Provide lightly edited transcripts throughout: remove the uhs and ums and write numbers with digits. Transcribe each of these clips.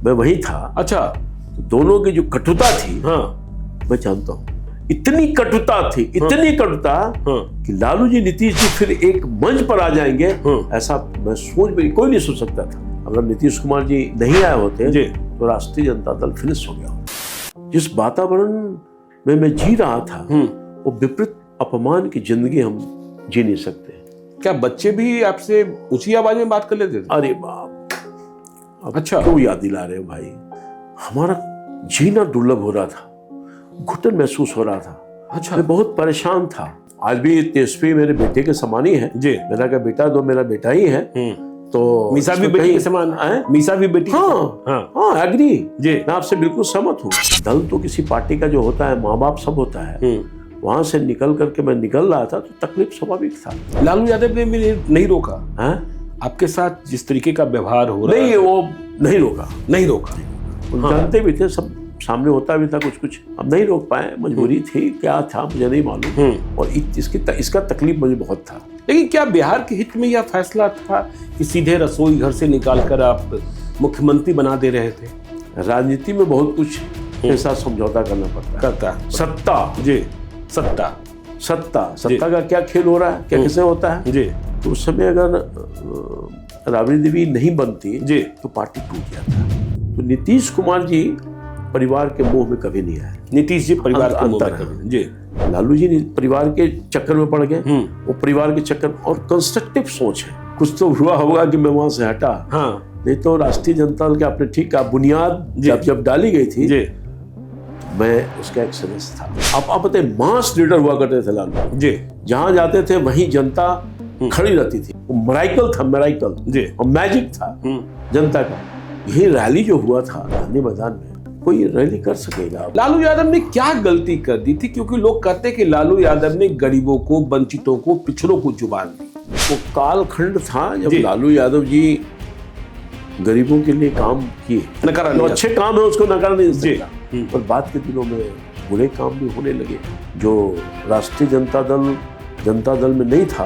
मैं वही था। अच्छा। तो दोनों की जो कटुता थी, हाँ मैं जानता हूँ, इतनी कटुता थी, इतनी कटुता कि लालू जी नीतीश जी फिर एक मंच पर आ जाएंगे, ऐसा मैं कोई नहीं सोच सकता था। अगर नीतीश कुमार जी नहीं आए होते तो राष्ट्रीय जनता दल फिनिश हो गया होता। जिस वातावरण में मैं जी रहा था वो विपरीत अपमान की जिंदगी हम जी नहीं सकते। क्या बच्चे भी आपसे ऊंची आवाज में बात कर लेते थे? अरे बाप, अच्छा, क्यों याद दिला रहे हो भाई? हमारा जीना दुर्लभ हो रहा था, घुटन महसूस हो रहा था। अच्छा, मैं बहुत परेशान था। आज भी तेजस्वी मेरे बेटे के समान ही है जी। मेरा क्या बेटा, दो मेरा बेटा ही है। तो मीसा भी बेटी के समान है। मीसा भी बेटी। हाँ, एग्री जी, मैं आपसे बिल्कुल सहमत हूँ। दल तो किसी पार्टी का जो होता है, माँ बाप सब होता है। वहां से निकल करके मैं निकल रहा था तो तकलीफ स्वाभाविक था। लालू यादव ने भी नहीं रोका है आपके साथ जिस तरीके का व्यवहार हो रहा है? नहीं, वो नहीं रोका। जानते भी थे, सब सामने होता भी था कुछ कुछ। अब नहीं रोक पाए, मजबूरी थी, क्या था मुझे नहीं मालूम। और इसका तकलीफ मुझे बहुत था। लेकिन क्या बिहार के हित में यह फैसला था कि सीधे रसोई घर से निकालकर आप मुख्यमंत्री बना दे रहे थे? राजनीति में बहुत कुछ के साथ समझौता करना पड़ता है। सत्ता जी, सत्ता का क्या खेल हो रहा है, क्या कैसे होता है जी। तो उस समय अगर राबड़ी देवी नहीं बनती जी तो पार्टी टूट जाता। तो नीतीश कुमार जी परिवार के मोह में कभी नहीं आए। नीतीश जी परिवार के मोह में कभी जी। लालू जी परिवार के चक्कर में पड़ गए। वो परिवार के चक्कर और कंस्ट्रक्टिव सोच है। कुछ तो हुआ होगा कि मैं वहां से हटा। नहीं तो राष्ट्रीय जनता दल के आपने ठीक कहा, बुनियाद जब डाली गई थी जी, मैं उसका एक सदस्य था। आप बताइए, मास लीडर हुआ करते थे लालू जी। जहां जाते थे वहीं जनता खड़ी रहती थी। वो मैराइकल था, मैराइकल जी, और मैजिक था जनता का। यही रैली जो हुआ था गांधी मैदान में, कोई रैली कर सकेगा? लालू यादव ने क्या गलती कर दी थी? क्योंकि लोग कहते हैं कि लालू यादव ने गरीबों को, वंचितों को, पिछड़ों को जुबान दी। वो कालखंड था जब लालू यादव जी गरीबों के लिए काम किए। नकारा अच्छे काम है, उसको नकारा नहीं सकता। और बाद के दिनों में बुरे काम भी होने लगे। जो राष्ट्रीय जनता दल में नहीं था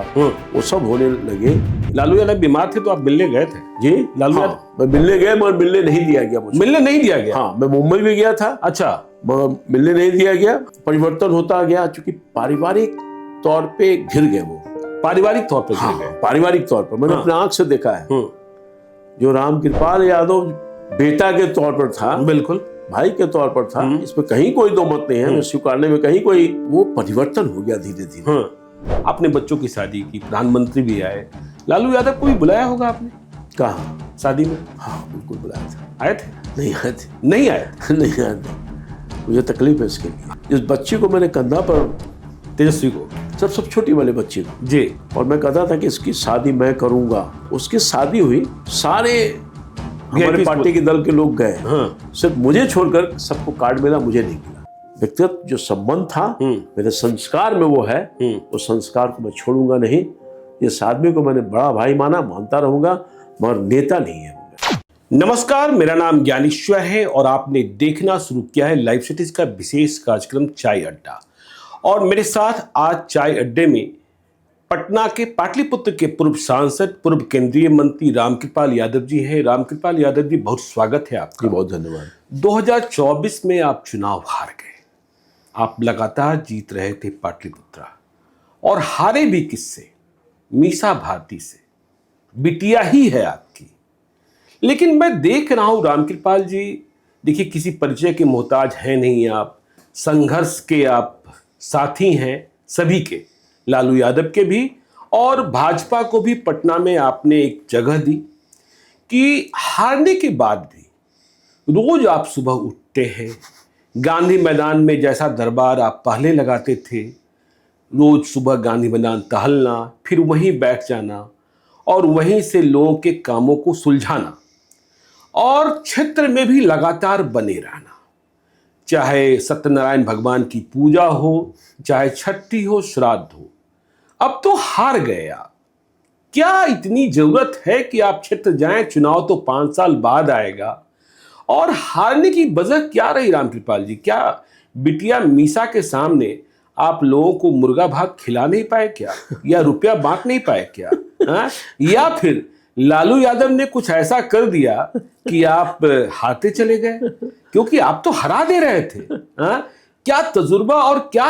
वो सब होने लगे। लालू यादव बीमार थे तो आप मिलने गए थे जी? लालू यादव मैं मिलने गया, मगर मिलने नहीं दिया गया मुझे। मिलने नहीं दिया गया? हाँ, मैं मुंबई भी गया था। अच्छा, मगर मिलने नहीं दिया गया। परिवर्तन होता गया, चूंकि पारिवारिक तौर पे घिर गए वो। पारिवारिक तौर पर घिर गए? पारिवारिक तौर पर मैंने अपने आंख से देखा है। जो रामकृपाल यादव बेटा के तौर पर था, बिल्कुल भाई के तौर पर था, इसमें कहीं कोई दो मत नहीं है, स्वीकारने में कहीं कोई, वो परिवर्तन हो गया धीरे धीरे। आपने बच्चों की शादी की, प्रधानमंत्री भी आए। लालू यादव को भी बुलाया होगा आपने? कहा शादी में? हाँ, बिल्कुल बुलाया था। आए थे? नहीं आए थे। नहीं आए? नहीं आए थे। मुझे तकलीफ है इसके लिए। इस बच्चे को मैंने कंधा पर, तेजस्वी को, सब छोटी वाले बच्चे को जी, और मैं कहता था कि इसकी शादी मैं करूंगा। उसकी शादी हुई, सारे हमारे पार्टी के दल के लोग गए। सिर्फ मुझे छोड़कर सबको कार्ड मिला, मुझे नहीं मिला। व्यक्तिगत जो संबंध था मेरे संस्कार में वो है, उस संस्कार को मैं छोड़ूंगा नहीं। इस आदमी को मैंने बड़ा भाई मानता रहूंगा, मगर नेता नहीं है। नमस्कार, मेरा नाम ज्ञानेश्वर है और आपने देखना शुरू किया है लाइव सिटीज का विशेष कार्यक्रम चाय अड्डा। और मेरे साथ आज चाय अड्डे में पटना के पाटलिपुत्र के पूर्व सांसद, पूर्व केंद्रीय मंत्री रामकृपाल यादव जी हैं। रामकृपाल यादव जी, बहुत स्वागत है आपका। बहुत धन्यवाद। 2024 में आप चुनाव हार गए। आप लगातार जीत रहे थे पाटलिपुत्रा, और हारे भी किससे? मीसा भारती से। बिटिया ही है आपकी। लेकिन मैं देख रहा हूं रामकृपाल जी, देखिए किसी परिचय के मोहताज हैं नहीं आप, संघर्ष के आप साथी हैं सभी के, लालू यादव के भी और भाजपा को भी। पटना में आपने एक जगह दी कि हारने के बाद भी रोज आप सुबह उठते हैं, गांधी मैदान में जैसा दरबार आप पहले लगाते थे, रोज सुबह गांधी मैदान टहलना, फिर वहीं बैठ जाना और वहीं से लोगों के कामों को सुलझाना, और क्षेत्र में भी लगातार बने रहना। चाहे सत्यनारायण भगवान की पूजा हो, चाहे छठी हो, श्राद्ध हो। अब तो हार गए आप। क्या इतनी जरूरत है कि आप क्षेत्र जाएं? चुनाव तो 5 साल बाद आएगा। और हारने की वजह क्या रही रामकृपाल जी? क्या बिटिया मीसा के सामने आप लोगों को मुर्गा भात खिला नहीं पाए क्या, या रुपया बांट नहीं पाए क्या? या फिर लालू यादव ने कुछ ऐसा कर दिया कि आप हारते चले गए, क्योंकि आप तो हरा दे रहे थे। हाँ? क्या तजुर्बा और क्या,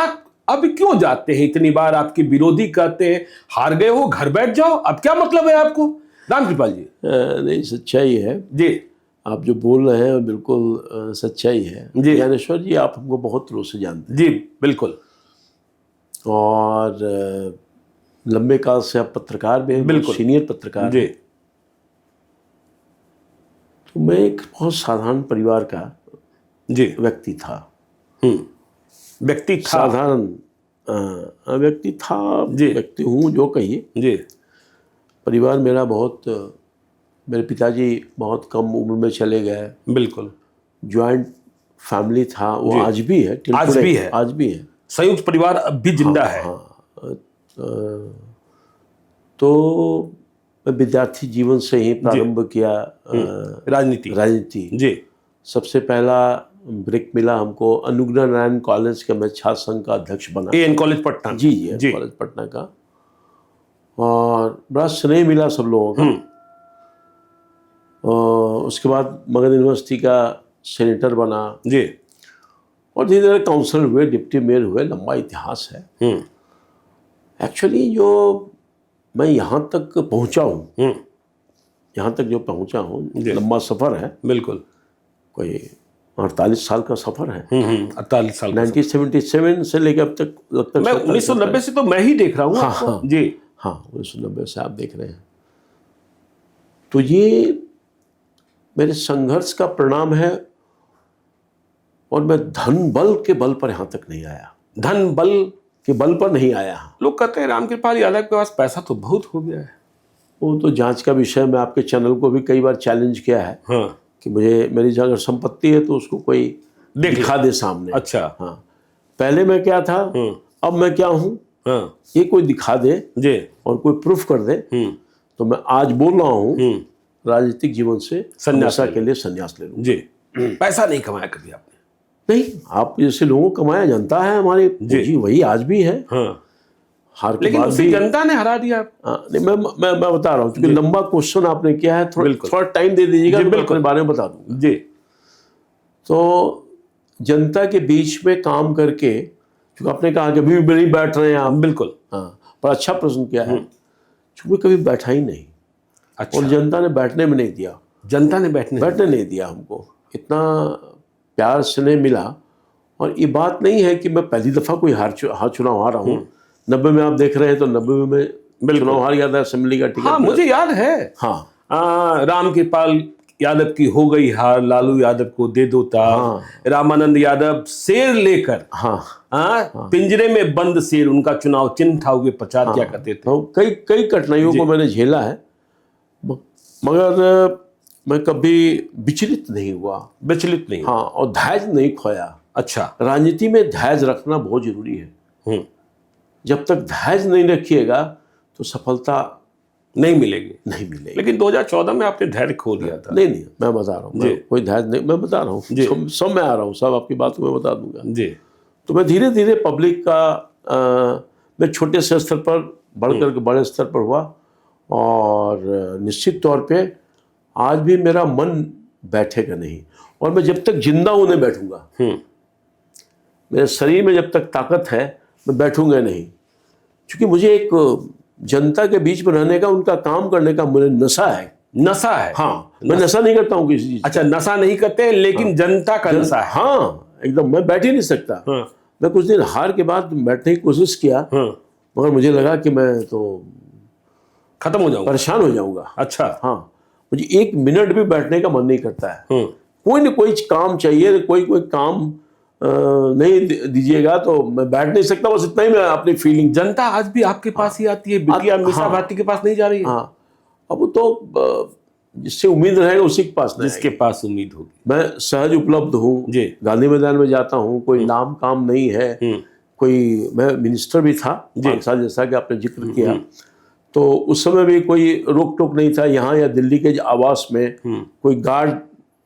अब क्यों जाते हैं इतनी बार? आपके विरोधी कहते हैं हार गए हो, घर बैठ जाओ, अब क्या मतलब है आपको? रामकृपाल जी। नहीं, सच्चाई है जी, आप जो बोल रहे हैं बिल्कुल सच्चाई है जी। ज्ञानेश्वर जी, आप हमको बहुत दिनों से जानते जी बिल्कुल। और लंबे काल से आप पत्रकार भी हैं, बिल्कुल। सीनियर पत्रकार जी हैं। तो मैं एक बहुत साधारण परिवार का जी। व्यक्ति था। व्यक्ति था। साधारण व्यक्ति था, जी। व्यक्ति हूँ जो कहिए। जी परिवार मेरा बहुत, मेरे पिताजी बहुत कम उम्र में चले गए। बिल्कुल। जॉइंट फैमिली था, वो जी। आज भी है, till आज today, भी है। आज भी है। संयुक्त परिवार अब भी जिंदा है। तो मैं विद्यार्थी जीवन से ही प्रारंभ किया राजनीति। जी सबसे पहला ब्रेक मिला हमको अनुग्रह नारायण कॉलेज के, मैं छात्र संघ का अध्यक्ष बना। AN college Patna. जी जी, कॉलेज पटना का। और बड़ा स्नेह मिला सब लोगों का। और उसके बाद मगध यूनिवर्सिटी का सेनेटर बना जी। और धीरे धीरे काउंसलर हुए, डिप्टी मेयर हुए, लंबा इतिहास है। एक्चुअली जो मैं यहाँ तक पहुँचा हूँ, यहाँ तक जो पहुँचा हूँ, लंबा सफ़र है। बिल्कुल। कोई 48 साल का सफ़र है। 48 साल। 1977 से लेकर अब तक लगता मैं 1990 से तो मैं ही देख रहा हूँ। हाँ जी हाँ, 1990 से आप देख रहे हैं। तो ये मेरे संघर्ष का परिणाम है। और मैं धन बल के बल पर यहाँ तक नहीं आया, धन बल के बल पर नहीं आया। लोग कहते हैं रामकृपाल यादव के पास पैसा तो बहुत हो गया है। वो तो जांच का विषय, मैं आपके चैनल को भी कई बार चैलेंज किया है। हाँ। कि मुझे, मेरी अगर संपत्ति है तो उसको कोई दिखा दे सामने। अच्छा। हाँ, पहले मैं क्या था, अब मैं क्या हूँ, हाँ। ये कोई दिखा दे जी। और कोई प्रूफ कर दे। तो मैं आज बोल रहा हूँ राजनीतिक जीवन से हमेशा के लिए संन्यास ले लूँ। जी। पैसा नहीं कमाया कभी आपने? नहीं, आप जैसे लोगों को कमाया, जनता है हमारी जी, वही आज भी है। हाँ। हार के लेकिन बाद उसी भी जनता ने हरा दिया। नहीं, मैं बता रहा हूँ, क्योंकि लंबा क्वेश्चन आपने किया है, थोड़ा टाइम दे दीजिएगा, मैं अपने बारे में बता दूंगा। जी। तो जनता के बीच में काम करके, क्योंकि आपने कहा कि अभी भी नहीं बैठ रहे हैं आप। बिल्कुल। हाँ, पर अच्छा प्रश्न किया है, क्योंकि कभी बैठा ही नहीं। अच्छा। और जनता ने बैठने में नहीं दिया। जनता ने बैठने नहीं दिया हमको। इतना प्यार स्नेह मिला। और ये बात नहीं है कि मैं पहली दफ़ा कोई चुनाव हारा हूँ। 90 में आप देख रहे हैं, तो 90 में मैं चुनाव हार गया था, असेंबली का टिकट। हाँ, मुझे याद है। हाँ, रामकृपाल यादव की हो गई हार, लालू यादव को दे दो ताब। रामानंद यादव शेर लेकर, पिंजरे में बंद शेर, उनका चुनाव चिन्ह था, वो प्रचार क्या करते थे। तो कई कठिनाइयों को मैंने झेला है, मगर मैं कभी विचलित नहीं हुआ। विचलित नहीं? हाँ, और धैर्य नहीं खोया। अच्छा। राजनीति में धैर्य रखना बहुत जरूरी है। जब तक धैर्य नहीं रखिएगा तो सफलता नहीं मिलेगी। लेकिन 2014 में आपने धैर्य खो दिया था। नहीं, मैं बता रहा हूँ, कोई धैर्य नहीं, मैं बता रहा हूँ, सब मैं आ रहा हूँ, सब आपकी बात को मैं बता दूंगा। जी। तो मैं धीरे धीरे पब्लिक का, मैं छोटे से स्तर पर बढ़कर के बड़े स्तर पर हुआ। और निश्चित तौर पे आज भी मेरा मन बैठेगा नहीं, और मैं जब तक जिंदा हूं नहीं बैठूंगा। मेरे शरीर में जब तक ताकत है, मैं बैठूंगा नहीं। क्योंकि मुझे एक जनता के बीच में रहने का, उनका काम करने का मुझे नशा है। नशा है? हाँ, मैं नशा नहीं करता हूँ किसी चीज। अच्छा, नशा नहीं करते, लेकिन जनता का नशा है। हाँ, एकदम। मैं बैठ ही नहीं सकता। मैं कुछ दिन हार के बाद बैठने की कोशिश किया, मगर मुझे लगा कि मैं तो खत्म हो जाऊंगा, परेशान हो जाऊंगा। अच्छा। हाँ, मुझे एक मिनट भी बैठने का मन नहीं करता है। कोई न कोई काम चाहिए, कोई काम नहीं दीजिएगा तो मैं बैठ नहीं सकता। बस इतना ही मैं अपनी फीलिंग। जनता आज भी आपके पास ही आती है, बिटिया मीसा भारती के पास नहीं जा रही है। हाँ, अब तो जिससे उम्मीद रहेगा उसी के पास, जिसके पास उम्मीद होगी। मैं सहज उपलब्ध हूँ, गांधी मैदान में जाता हूँ, कोई नाम काम नहीं है। कोई, मैं मिनिस्टर भी था 5 साल, जैसा कि आपने जिक्र किया। तो उस समय भी कोई रोक टोक नहीं था। यहाँ या दिल्ली के आवास में कोई गार्ड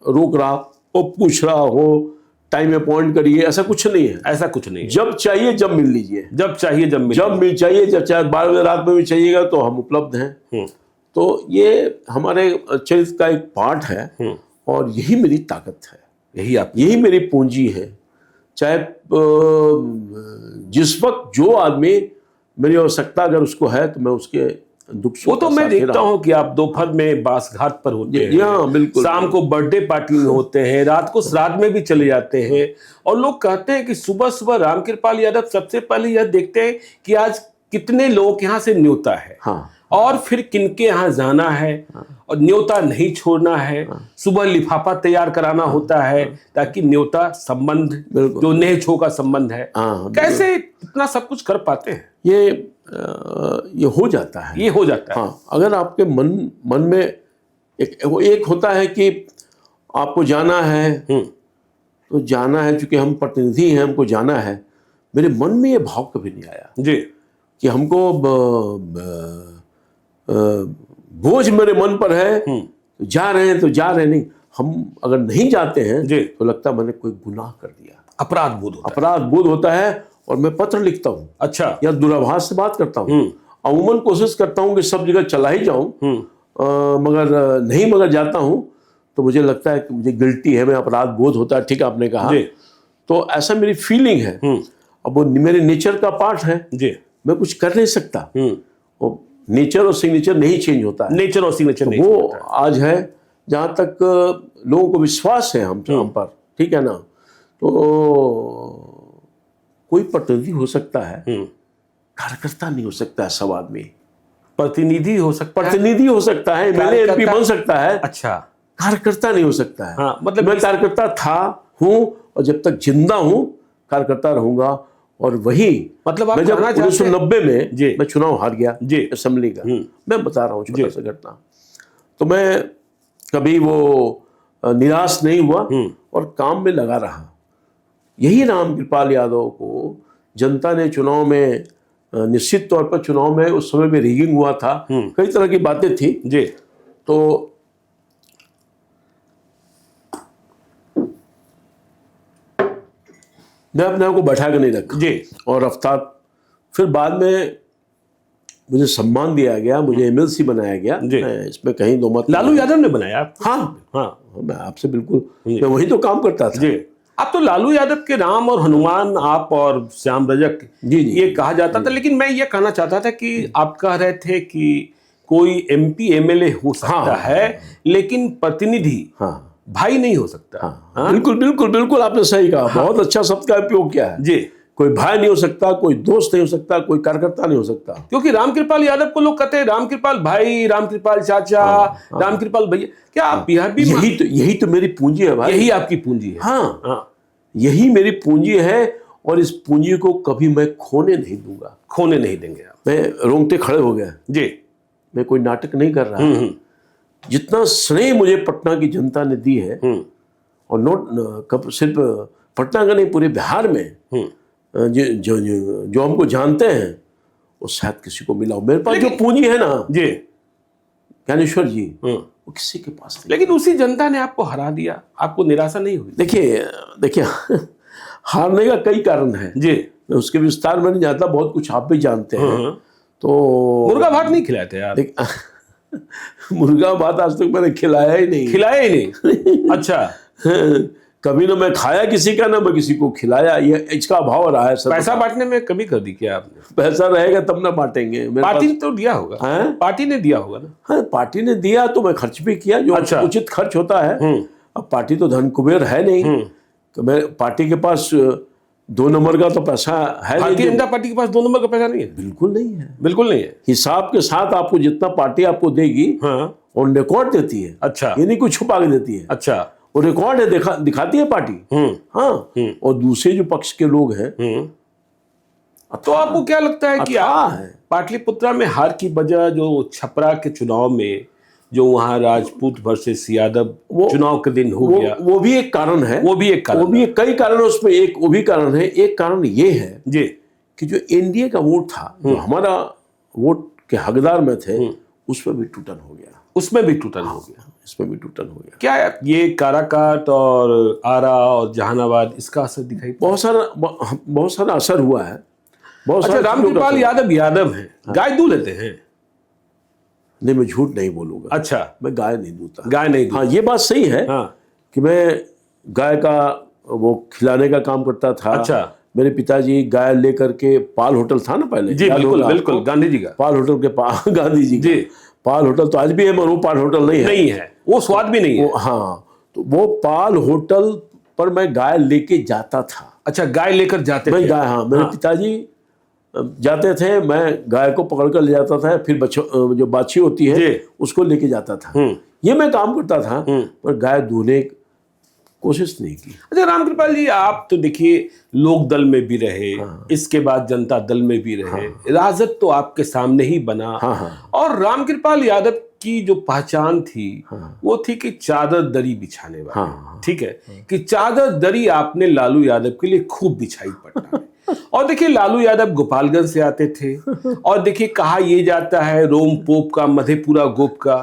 रोक रहा हो, पूछ रहा हो टाइम अपॉइंट करिए, ऐसा कुछ नहीं है। ऐसा कुछ नहीं है। जब चाहिए जब मिल लीजिए, जब चाहिए जब मिल चाहिए, जब चाहे 12 बजे रात में भी चाहिएगा तो हम उपलब्ध हैं। तो ये हमारे चरित्र का एक पार्ट है और यही मेरी ताकत है, यही मेरी पूंजी है। चाहे जिस वक्त जो आदमी मेरी आवश्यकता अगर उसको है तो मैं उसके दुख सुख वो तो मैं देखता हूँ कि आप दोपहर में बास घाट पर होते हैं, बिल्कुल, शाम को बर्थडे पार्टी में होते हैं, रात को श्राद्ध में भी चले जाते हैं। और लोग कहते हैं कि सुबह सुबह रामकृपाल यादव सबसे पहले यह देखते हैं कि आज कितने लोग यहाँ से न्योता है, और फिर किनके यहाँ जाना है, और न्योता नहीं छोड़ना है। सुबह लिफाफा तैयार कराना होता है ताकि न्योता संबंध जो नेह छो का संबंध है। कैसे इतना सब कुछ कर पाते हैं? ये हो जाता है, ये हो जाता है। हाँ, अगर आपके मन में एक होता है कि आपको जाना है तो जाना है, चूंकि हम प्रतिनिधि हैं, हमको जाना है। मेरे मन में ये भाव कभी नहीं आया जी कि हमको बोझ मेरे मन पर है, तो जा रहे हैं तो जा रहे नहीं। हम अगर नहीं जाते हैं तो लगता है मैंने कोई गुनाह कर दिया, अपराध बोध होता है। और मैं पत्र लिखता हूँ, अच्छा, या दूरभाष से बात करता हूँ, अमूमन कोशिश करता हूँ कि सब जगह चला ही जाऊँ, मगर जाता हूँ तो मुझे लगता है कि मुझे गिल्टी है, मैं अपराध बोध होता है। ठीक है, आपने कहा, तो ऐसा मेरी फीलिंग है। अब वो मेरे नेचर का पार्ट है, मैं कुछ कर नहीं सकता। वो नेचर और सिग्नेचर नहीं चेंज होता है, नेचर और सिग्नेचर नहीं वो आज है। जहाँ तक लोगों को विश्वास है हम पर, ठीक है ना, तो कोई प्रतिनिधि हो सकता है, कार्यकर्ता नहीं हो सकता है। सब आदमी प्रतिनिधि हो सकता है, एमएलए एमपी बन सकता है, अच्छा, कार्यकर्ता नहीं हो सकता है। हाँ, मतलब मैं कार्यकर्ता हूँ और जब तक जिंदा हूँ कार्यकर्ता रहूंगा। और वही मतलब मैं जब 1990 में मैं चुनाव हार गया असेंबली का, मैं बता रहा हूँ छोटा सा घटना, तो मैं कभी वो निराश नहीं हुआ और काम में लगा रहा। यही रामकृपाल यादव को जनता ने चुनाव में, निश्चित तौर पर चुनाव में उस समय में रिगिंग हुआ था, कई तरह की बातें थी जी, तो मैं अपने आप को बैठा के नहीं रखा जी। और रफ्तार, फिर बाद में मुझे सम्मान दिया गया, मुझे एमएलसी बनाया गया, इसमें कहीं दो मत। लालू यादव ने बनाया? हाँ, मैं आपसे बिल्कुल, मैं वही तो काम करता था जी। आप तो लालू यादव के राम और हनुमान, आप और श्याम रजक जी ये कहा जाता था, लेकिन मैं ये कहना चाहता था कि आप कह रहे थे कि कोई एमपी एमएलए हो सकता है, लेकिन प्रतिनिधि भाई नहीं हो सकता। बिल्कुल बिल्कुल बिल्कुल, आपने सही कहा। बहुत अच्छा शब्द का उपयोग किया है जी। कोई भाई नहीं हो सकता, कोई दोस्त नहीं हो सकता, कोई कार्यकर्ता नहीं हो सकता। क्योंकि रामकृपाल यादव को लोग कहते हैं रामकृपाल भाई, रामकृपाल चाचा, रामकृपाल भैया। क्या आप यह भी यही तो मेरी पूंजी है भाई, यही आपकी पूंजी है। हाँ, यही मेरी पूंजी है और इस पूंजी को कभी मैं खोने नहीं दूंगा। खोने नहीं देंगे आप? मैं रोंगटे खड़े हो गया जी, मैं कोई नाटक नहीं कर रहा। जितना स्नेह मुझे पटना की जनता ने दी है, और सिर्फ पटना का नहीं, पूरे बिहार में जो हमको जानते हैं वो शायद किसी को मिला हो। मेरे पास जो पूंजी है ना जी, ज्ञानेश्वर जी, वो किसी के पास नहीं। लेकिन उसी जनता ने आपको हरा दिया, आपको निराशा नहीं हुई? देखिए हारने का कई कारण है जी, मैं उसके विस्तार में नहीं जाता, बहुत कुछ आप भी जानते हैं। तो मुर्गा भात नहीं खिलाए थे यार? मुर्गा भात आज तक मैंने खिलाया ही नहीं। अच्छा, कभी ना मैं खाया किसी का, ना मैं किसी को खिलाया, ये इसका अभाव रहा है। पैसा बांटने में कभी कर दी क्या आपने? पैसा रहेगा तब ना बांटेंगे। पार्टी ने तो दिया होगा, पार्टी ने दिया होगा ना? हाँ, पार्टी ने दिया तो मैं खर्च भी किया, जो उचित खर्च होता है। अब पार्टी तो धन कुबेर है नहीं, तो मैं पार्टी के पास 2 नंबर का तो पैसा है। भारतीय जनता पार्टी के पास 2 नंबर का पैसा नहीं है? बिल्कुल नहीं है, बिल्कुल नहीं है। हिसाब के साथ आपको जितना पार्टी आपको देगी और रिकॉर्ड देती है। अच्छा, ये नहीं कुछ छुपा के देती है। अच्छा, वो रिकॉर्ड है, दिखाती है पार्टी। हाँ, और दूसरे जो पक्ष के लोग हैं, तो आपको क्या लगता है कि पाटलिपुत्रा में हार की वजह जो छपरा के चुनाव में जो वहां राजपूत वर्सेस यादव चुनाव के दिन हो गया, वो भी एक कारण है। कई कारण है उसमें, एक वो भी कारण है। एक कारण ये है जी कि जो एनडीए का वोट था, जो हमारा वोट के हकदार में थे, उसमें भी टूटन हो गया। उसमें भी टूटन हो गया, इसमें भी टूटन हो गया। क्या ये काराकाट और आरा और जहानाबाद, इसका असर दिखाई? बहुत सारा असर हुआ है। अच्छा, रामकृपाल यादव हैं, गाय दूध लेते हैं? नहीं, मैं झूठ नहीं बोलूंगा। अच्छा, मैं गाय नहीं दूता। गाय नहीं हाँ, ये बात सही है कि मैं गाय का वो खिलाने का काम करता था। अच्छा। मेरे पिताजी गाय लेकर के पाल होटल था ना पहले, जी बिल्कुल बिल्कुल, गांधी जी का पाल होटल के गांधी जी जी पाल होटल तो आज भी है, मगर वो पाल होटल नहीं है, वो स्वाद भी नहीं है। हाँ, तो वो पाल होटल पर मैं गाय लेके जाता था। अच्छा, गाय लेकर जाते थे? गाय, हाँ, मेरे पिताजी जाते थे, मैं गाय को पकड़ कर ले जाता था, फिर जो बाछी होती है उसको लेके जाता था। ये मैं काम करता था, पर गाय दूने कोशिश नहीं की। अच्छा रामकृपाल जी, आप तो देखिए लोक दल में भी रहे, इसके बाद जनता दल में भी रहे, राजद तो आपके सामने ही बना। और रामकृपाल यादव की जो पहचान थी वो थी कि चादर दरी बिछाने वाले। ठीक है, कि चादर दरी आपने लालू यादव के लिए खूब बिछाई पटना में। और देखिए लालू यादव गोपालगंज से आते थे, और देखिए कहा यह जाता है रोम पोप का, मधेपुरा गोप का।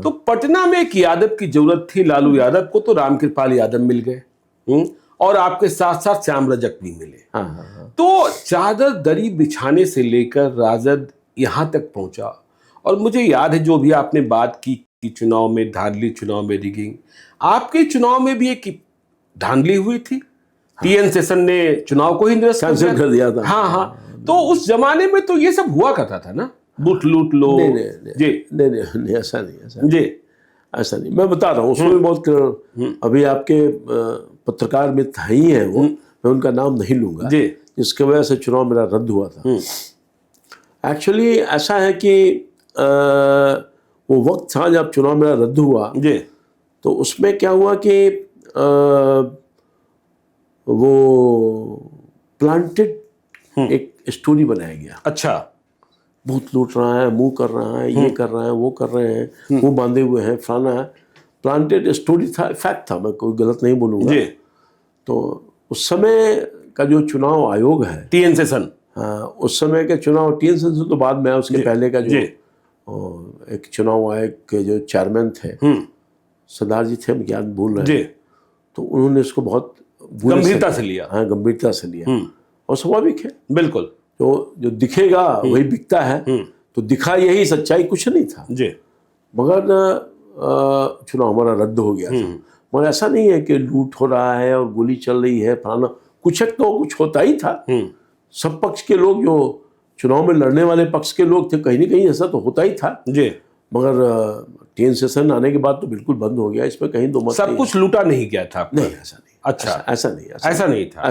तो पटना में एक यादव की जरूरत थी लालू यादव को, तो रामकृपाल यादव मिल गए, और आपके साथ साथ श्याम रजक भी मिले। तो चादर दरी बिछाने से लेकर राजद यहां तक पहुंचा। और मुझे याद है जो भी आपने बात की कि चुनाव में धांधली, चुनाव में रिगिंग, आपके चुनाव में भी एक धांधली हुई थी। टीएन सेशन ने चुनाव को ही निरस्त कर दिया था। हाँ, तो उस जमाने में तो ये सब हुआ करता था ना, बूथ लूट लो। नहीं, ऐसा नहीं। मैं बता रहा हूँ, उसमें बहुत अभी आपके पत्रकार मित्र ही हैं वो, मैं उनका नाम नहीं लूंगा, जिसकी वजह से चुनाव मेरा रद्द हुआ था। एक्चुअली ऐसा है कि वो वक्त था जब चुनाव मेरा रद्द हुआ, तो उसमें क्या हुआ कि वो प्लांटेड एक स्टोरी बनाया गया। अच्छा, बूथ लूट रहा है, मुंह कर रहा है, ये कर रहा है, वो कर रहे हैं, मुंह बांधे हुए हैं, फलाना है। प्लांटेड स्टोरी था, फैक्ट था, मैं कोई गलत नहीं बोलूँगा। तो उस समय का जो चुनाव आयोग है, टीएन सेशन, हाँ, उस समय के चुनाव, टीएन सेशन तो बाद में, उसके पहले का जो एक चुनाव आयोग के जो चेयरमैन थे, सरदार जी थे, क्या भूल रहे हैं, तो उन्होंने इसको बहुत गंभीरता से लिया। हाँ, गंभीरता से लिया, और स्वाभाविक है, बिल्कुल, तो जो दिखेगा वही बिकता है। तो दिखा यही, सच्चाई कुछ नहीं था। मगर चुनाव हमारा रद्द हो गया था। मगर ऐसा नहीं है कि लूट हो रहा है और गोली चल रही है, फलाना, कुछ तो कुछ होता ही था। सब पक्ष के लोग, जो चुनाव में लड़ने वाले पक्ष के लोग थे, कहीं ना कहीं ऐसा तो होता ही था। मगर टीएन सेशन आने के बाद तो बिल्कुल बंद हो गया, इसमें कहीं दो मत सब कुछ लूटा नहीं गया था। नहीं, ऐसा नहीं। अच्छा, ऐसा नहीं था।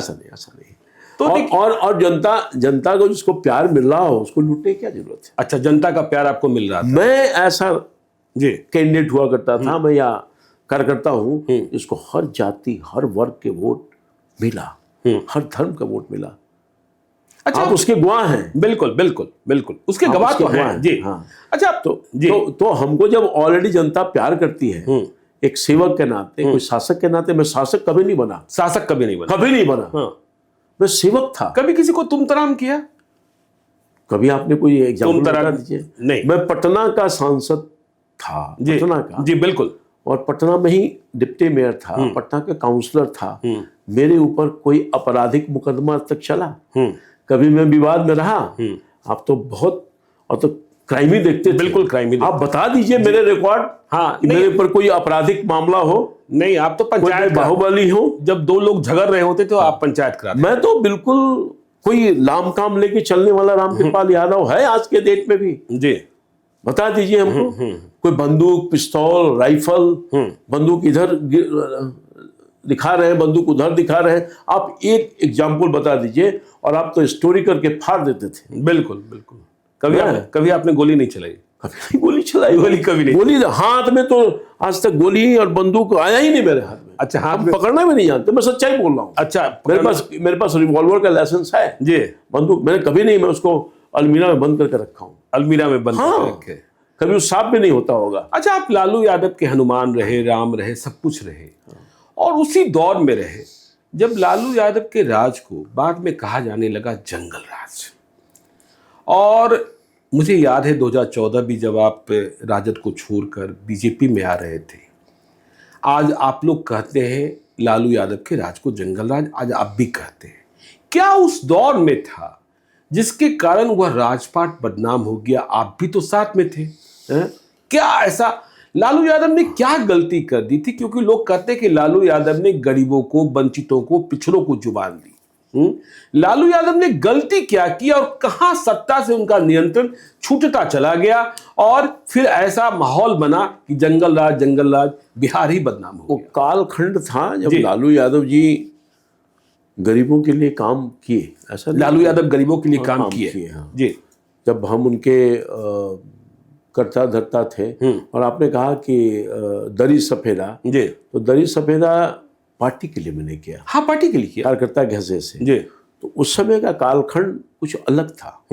तो और जनता को जिसको प्यार मिल रहा हो उसको लूटने की क्या जरूरत है। अच्छा, जनता का प्यार आपको मिल रहा था। मैं ऐसा कैंडिडेट हुआ करता था, मैं या कार्यकर्ता हूँ जिसको हर जाति, हर वर्ग के वोट मिला, हर धर्म का वोट मिला। अच्छा, आप उसके गवाह हैं। बिल्कुल उसके गवाह तो हैं। जी हाँ। अच्छा, तो हमको जब ऑलरेडी जनता प्यार करती है, एक सेवक के नाते, कोई शासक के नाते, मैं शासक कभी नहीं बना, कभी नहीं बना। मैं सेवक था। कभी किसी को तुम तराम किया? कभी आपने कोई एग्जाम्पल बता दीजिए। नहीं, मैं पटना का सांसद था, पटना का। जी बिल्कुल। और पटना में ही डिप्टी मेयर था, पटना का काउंसलर था। मेरे ऊपर कोई आपराधिक मुकदमा तक चला, कभी मैं विवाद में रहा। आप तो बहुत, और तो क्राइम ही देखते थे। बिल्कुल क्राइम ही। आप बता दीजिए मेरे रिकॉर्ड, हाँ, मेरे ऊपर कोई आपराधिक मामला हो। नहीं, आप तो पंचायत बाहुबली हो। जब दो लोग झगड़ रहे होते तो आप पंचायत कराते। मैं तो बिल्कुल कोई लाम काम लेके चलने वाला रामकृपाल यादव है आज के डेट में भी। जी, बता दीजिए हमको, कोई बंदूक, पिस्तौल, राइफल, बंदूक इधर दिखा रहे हैं, बंदूक उधर दिखा रहे हैं। आप एक एग्जाम्पल बता दीजिए, और आप तो स्टोरी करके फाड़ देते थे। बिल्कुल। कभी आपने गोली नहीं चलाई? कभी नहीं गोली चलाई। कभी नहीं। गोली हाथ में तो आज तक गोली और बंदूक आया ही नहीं मेरे हाथ में। अच्छा, हाथ में पकड़ना भी नहीं जानते, मैं सच्चाई बोल रहा हूँ। अच्छा, मेरे पास रिवॉल्वर का लाइसेंस है जी। बंदूक मैंने कभी नहीं, मैं उसको अलमीरा में बंद करके रखा हूँ। अलमीरा में बंद करके रखे, कभी उस साफ भी नहीं होता होगा। अच्छा, आप लालू यादव के हनुमान रहे, राम रहे, सब कुछ रहे, और उसी दौर में रहे जब लालू यादव के राज को बाद में कहा जाने लगा जंगल राज। और मुझे याद है 2014 भी जब आप राजद को छोड़कर बीजेपी में आ रहे थे, आज आप लोग कहते हैं लालू यादव के राज को जंगल राज, आज आप भी कहते हैं। क्या उस दौर में था जिसके कारण वह राजपाट बदनाम हो गया? आप भी तो साथ में थे। क्या ऐसा लालू यादव ने क्या गलती कर दी थी? क्योंकि लोग कहते हैं कि लालू यादव ने गरीबों को, वंचितों को, पिछड़ों को जुबान दी। लालू यादव ने गलती क्या की और कहां सत्ता से उनका नियंत्रण छूटता चला गया और फिर ऐसा माहौल बना कि जंगल राज बिहार ही बदनाम हो वो गया? कालखंड था जब जी। लालू यादव जी गरीबों के लिए काम किए। ऐसा नहीं लालू यादव गरीबों के लिए काम किए, किए। हाँ। जी जब हम उनके कर्ता धर्ता थे, और आपने कहा कि दरी सफेदा, जी तो दरी सफेदा पार्टी के लिए मैंने किया, हाँ, पार्टी के लिए किया। कार्यकर्ता के हैसियत से। जी तो उस समय का कालखंड कुछ अलग था,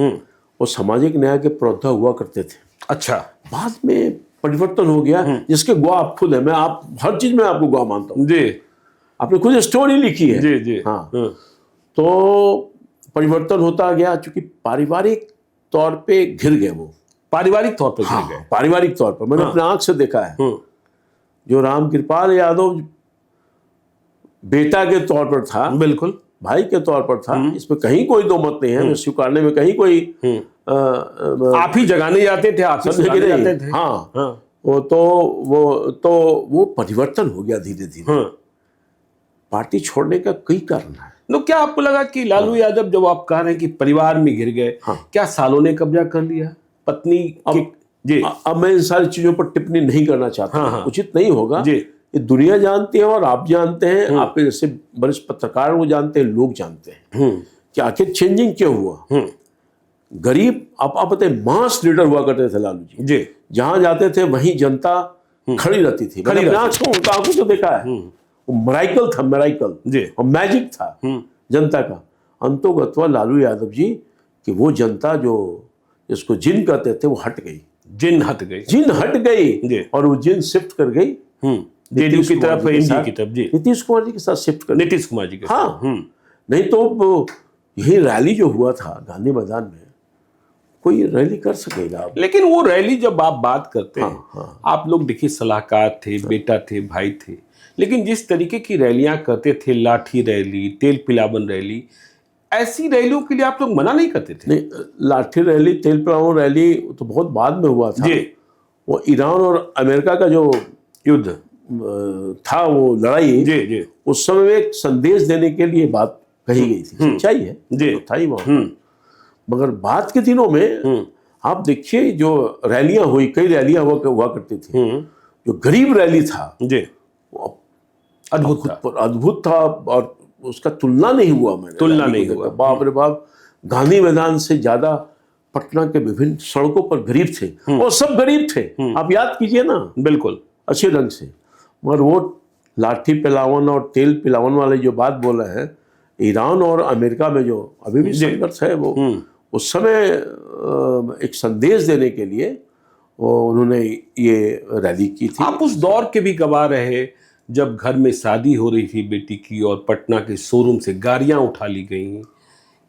और सामाजिक न्याय के प्रौधा हुआ करते थे। अच्छा। बाद में परिवर्तन हो गया, जिसके गवाह आप खुद है। मैं आप हर चीज में आपको गवाह मानता हूँ। जी आपने खुद स्टोरी लिखी है। जी जी हाँ। तो परिवर्तन होता गया, चूंकि पारिवारिक तौर पे घिर गए वो। पारिवारिक तौर पर हाँ, घिर गए। पारिवारिक तौर पर मैंने अपने आंख से देखा है। जो राम कृपाल यादव बेटा के तौर पर था, बिल्कुल भाई के तौर पर था, इसमें कहीं कोई दो मत नहीं है। स्वीकारने में कहीं कोई आप ही जगाने जाते थे, आप ही सुलाने जाते थे। हाँ, हाँ। वो परिवर्तन हो गया धीरे धीरे। पार्टी छोड़ने का कई कारण है। तो क्या आपको लगा कि लालू यादव, जब आप कह रहे हैं कि परिवार में घिर गए, क्या सालों ने कब्जा कर लिया पत्नी जी? अब मैं इन सारी चीजों पर टिप्पणी नहीं करना चाहता, उचित नहीं होगा। जी ये दुनिया जानती है और आप जानते हैं, आप जैसे वरिष्ठ पत्रकार वो जानते हैं, लोग जानते हैं कि आखिर चेंजिंग क्यों हुआ। गरीब आप पता है, मास लीडर हुआ करते थे लालू जी। जी जहां जाते थे वहीं जनता खड़ी रहती थी। मैंने अपने आंखों से देखा है। वो मराइकल था, मराइकल जी, और मैजिक था जनता का। अंतोगत्वा लालू यादव जी कि वो जनता जो जिसको जिन कहते थे वो हट गई। जिन हट गई, जिन हट गई जी। और वो जिन शिफ्ट कर गई जेडीयू की तरफ, एनडीए की तरफ। जी, नीतीश कुमार जी के साथ शिफ्ट कर, नीतीश कुमार जी के साथ। हाँ। नहीं तो यही रैली जो हुआ था गांधी मैदान में, कोई रैली कर सकेगा आप? लेकिन वो रैली जब आप बात करते हैं, आप लोग देखिए सलाहकार थे, बेटा थे, भाई थे, लेकिन जिस तरीके की रैलियां करते थे, लाठी रैली, तेल पिलावन रैली, ऐसी रैलियों के लिए आप लोग मना नहीं करते थे? नहीं, लाठी रैली, तेल पिलावन रैली तो बहुत बाद में हुआ था। जी। वो ईरान और अमेरिका का जो युद्ध था, वो लड़ाई, जी जी, उस समय एक संदेश देने के लिए बात कही गई थी। सच्चाई है जी, तो था ही वहां। मगर बाद के दिनों में आप देखिए जो रैलियां हुई, कई रैलियां हुआ करती थी। जो गरीब रैली था जी, वो अद्भुत था और उसका तुलना नहीं हुआ। मैंने तुलना नहीं हुआ। बाप रे बाप, गांधी मैदान से ज्यादा पटना के विभिन्न सड़कों पर गरीब थे, और सब गरीब थे। आप याद कीजिए ना, बिल्कुल अच्छे ढंग से। मगर वो लाठी पिलावन और तेल पिलावन वाले जो बात बोल रहे हैं, ईरान और अमेरिका में जो अभी भी संघर्ष है, वो उस समय एक संदेश देने के लिए उन्होंने ये रैली की थी। आप उस दौर के भी गवाह रहे जब घर में शादी हो रही थी बेटी की और पटना के शोरूम से गाड़ियां उठा ली गई।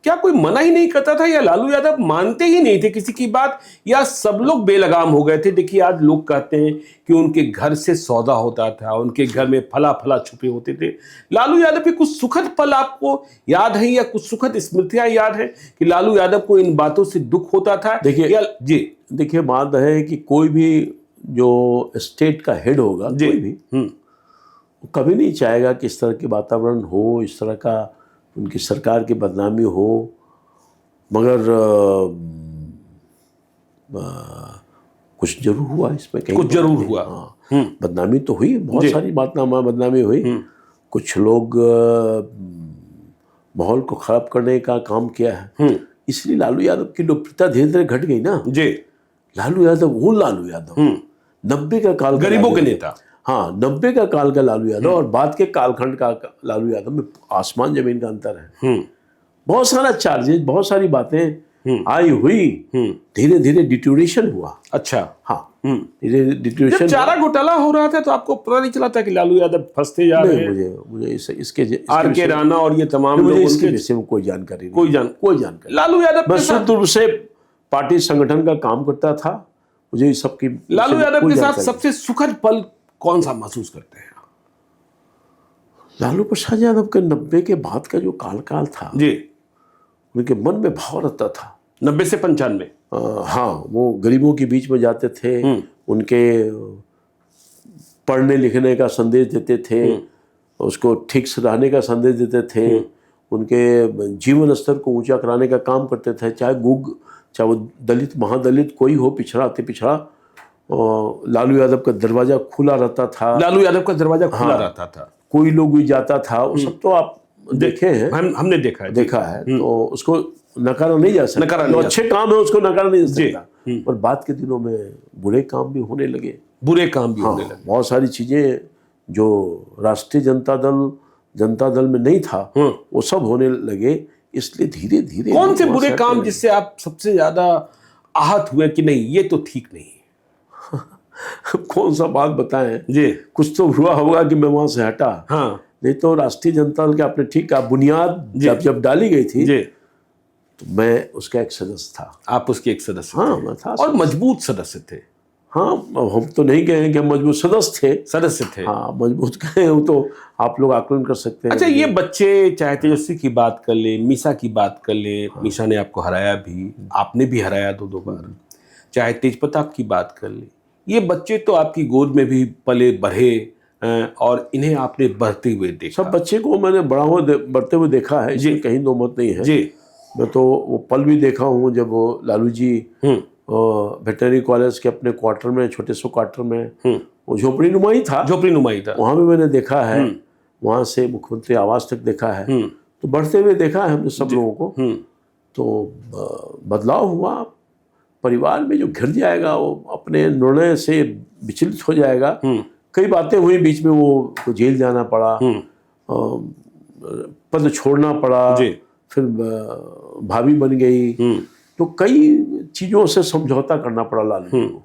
क्या कोई मना ही नहीं करता था, या लालू यादव मानते ही नहीं थे किसी की बात, या सब लोग बेलगाम हो गए थे? देखिए आज लोग कहते हैं कि उनके घर से सौदा होता था, उनके घर में फला फला छुपे होते थे। लालू यादव के कुछ सुखद पल आपको याद है, या कुछ सुखद स्मृतियां याद है कि लालू यादव को इन बातों से दुख होता था? देखिए जी, देखिए बात है कि कोई भी जो स्टेट का हेड होगा, कोई भी कभी नहीं चाहेगा कि इस तरह के वातावरण हो, इस तरह का उनकी सरकार की बदनामी हो। मगर कुछ जरूर हुआ इसमें, कहीं कुछ जरूर हुआ। हाँ, बदनामी तो हुई, बहुत सारी बदनामी हुई। कुछ लोग माहौल को खराब करने का काम किया है, इसलिए लालू यादव की लोकप्रियता धीरे धीरे घट गई ना। जी, लालू यादव वो लालू यादव 90 का काल, गरीबों के नेता। हाँ, 90 का काल का लालू यादव और बाद के कालखंड का लालू यादव में आसमान जमीन का अंतर है। बहुत सारा चार्जेस, बहुत सारी बातें आई हुई, धीरे धीरे डिटोरेशन हुआ। अच्छा, हाँ, धीरे डिटोरेशन। जब चारा घोटाला हो रहा था तो आपको पता नहीं चला था कि लालू यादव फंसते जा रहे हैं? मुझे इसके आर.के. राणा और ये तमाम मुझे लोग, इसके विषय में कोई जानकारी नहीं, कोई जानकारी। लालू यादव मैं शुद्ध रूप से पार्टी संगठन का काम करता था, मुझे इस सब की। लालू यादव के साथ सबसे सुखद पल कौन सा महसूस करते हैं? लालू प्रसाद यादव के 90 के बाद का जो काल था जी, उनके मन में भाव रहता था। 90 से 95। हाँ, वो गरीबों के बीच में जाते थे, उनके पढ़ने लिखने का संदेश देते थे, उसको ठीक से रहने का संदेश देते थे, उनके जीवन स्तर को ऊंचा कराने का काम करते थे। चाहे चाहे वो दलित महादलित कोई हो, पिछड़ा अति पिछड़ा, लालू यादव का दरवाजा खुला रहता था। लालू यादव का दरवाजा खुला रहता था, कोई लोग भी जाता था, वो सब तो आप देखे हैं, हमने देखा है। तो उसको नकारा नहीं जा सकता। जो अच्छे काम है उसको नकारा नहीं जा सकता। और बाद के दिनों में बुरे काम भी होने लगे, होने लगे। बहुत सारी चीजें जो राष्ट्रीय जनता दल में नहीं था वो सब होने लगे। इसलिए धीरे धीरे कौन से बुरे काम जिससे आप सबसे ज्यादा आहत हुए कि नहीं ये तो ठीक नहीं है? कौन सा बात बताएं जी? कुछ तो हुआ होगा कि मैं वहां से हटा। हाँ, नहीं तो राष्ट्रीय जनता दल के आपने ठीक कहा, बुनियाद जब डाली गई थी जी, तो मैं उसका एक सदस्य था। आप उसके एक सदस्य हाँ, थे। मैं था और मजबूत सदस्य थे। हाँ, हम तो नहीं कहें कि मजबूत सदस्य थे। हाँ, मजबूत कहें वो तो आप लोग आकलन कर सकते हैं। अच्छा, ये बच्चे चाहे तेजस्वी की बात कर ले, मीसा की बात कर ले, मीसा ने आपको हराया भी, आपने भी हराया दो बार। चाहे तेजप्रताप की बात कर ले, ये बच्चे तो आपकी गोद में भी पले बढ़े और इन्हें आपने बढ़ते हुए देखा। सब बच्चे को मैंने बढ़ते हुए देखा है, इसमें कहीं दो मत नहीं है जी। मैं तो वो पल भी देखा हूँ जब वो लालू जी वेटनरी कॉलेज के अपने क्वार्टर में, छोटे से क्वार्टर में, वो झोपड़ी नुमाई था, वहाँ भी मैंने देखा है। वहाँ से मुख्यमंत्री आवास तक देखा है, तो बढ़ते हुए देखा है हमने सब लोगों को। तो बदलाव हुआ, परिवार में जो घिर जाएगा वो अपने निर्णय से विचलित हो जाएगा। कई बातें हुई बीच में, वो जेल जाना पड़ा, पद छोड़ना पड़ा, फिर भाभी बन गई, तो कई चीजों से समझौता करना पड़ा लालू जी को।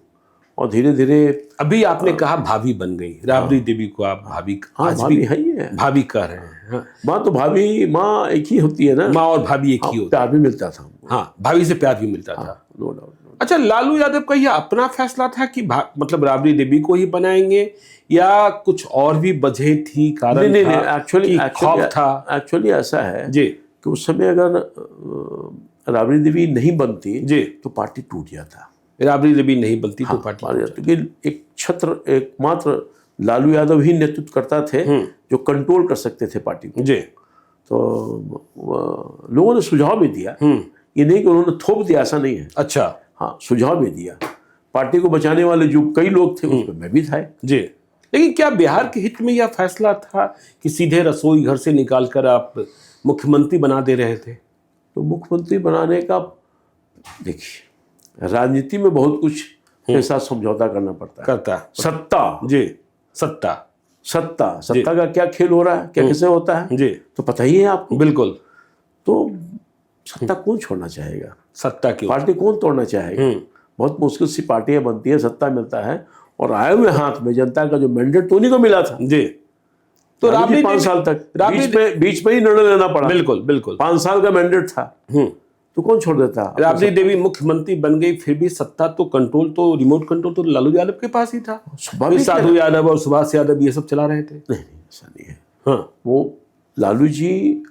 और धीरे धीरे अभी आपने कहा भाभी बन गई, राबड़ी देवी को आप भाभी, आज भी है भाभी कह रहे हैं। माँ तो भाभी, माँ एक ही होती है ना, माँ और भाभी एक ही होती है। प्यार भी मिलता था। हाँ, भाभी से प्यार भी मिलता था, नो डाउट। अच्छा, लालू यादव का यह अपना फैसला था कि मतलब राबड़ी देवी को ही बनाएंगे, या कुछ और भी वजह थी, कारण नहीं, था, एक्चुअली खौफ था? एक्चुअली ऐसा है जी कि उस समय अगर राबड़ी देवी नहीं बनती जी तो पार्टी टूट जाता। राबड़ी देवी नहीं बनती तो पार्टी टूट जाती, क्योंकि एकमात्र लालू यादव ही नेतृत्व करता थे जो कंट्रोल कर सकते थे पार्टी को। जी। तो लोगों ने सुझाव भी दिया, ये नहीं कि उन्होंने थोप दिया, ऐसा नहीं है। अच्छा, हाँ, सुझाव भी दिया। पार्टी को बचाने वाले जो कई लोग थे उसमें मैं भी था। जी। लेकिन क्या बिहार के हित में यह फैसला था कि सीधे रसोई घर से निकालकर आप मुख्यमंत्री बना दे रहे थे? तो मुख्यमंत्री बनाने का, देखिए राजनीति में बहुत कुछ के साथ समझौता करना पड़ता है। सत्ता, जी, सत्ता का क्या खेल हो रहा है, क्या कैसे होता है जी, तो पता ही है आपको। बिल्कुल। तो सत्ता कौन छोड़ना चाहेगा, सत्ता की पार्टी कौन तोड़ना चाहेगा? बहुत मुश्किल सी पार्टियां बनती है, सत्ता मिलता है, और आए हुए हाथ में जनता का जो मैंडेट तो उन्हीं को मिला था। जी। तो राबड़ी 5 साल तक बीच में ही निर्णय लेना पड़ा। बिल्कुल 5 साल का मैंडेट था, तो कौन छोड़ देता? राबड़ी देवी मुख्यमंत्री बन गई, फिर भी सत्ता तो रिमोट कंट्रोल तो लालू यादव के पास ही था। साधु यादव और सुभाष यादव ये सब चला रहे थे। नहीं, ऐसा नहीं है। हाँ, वो लालू जी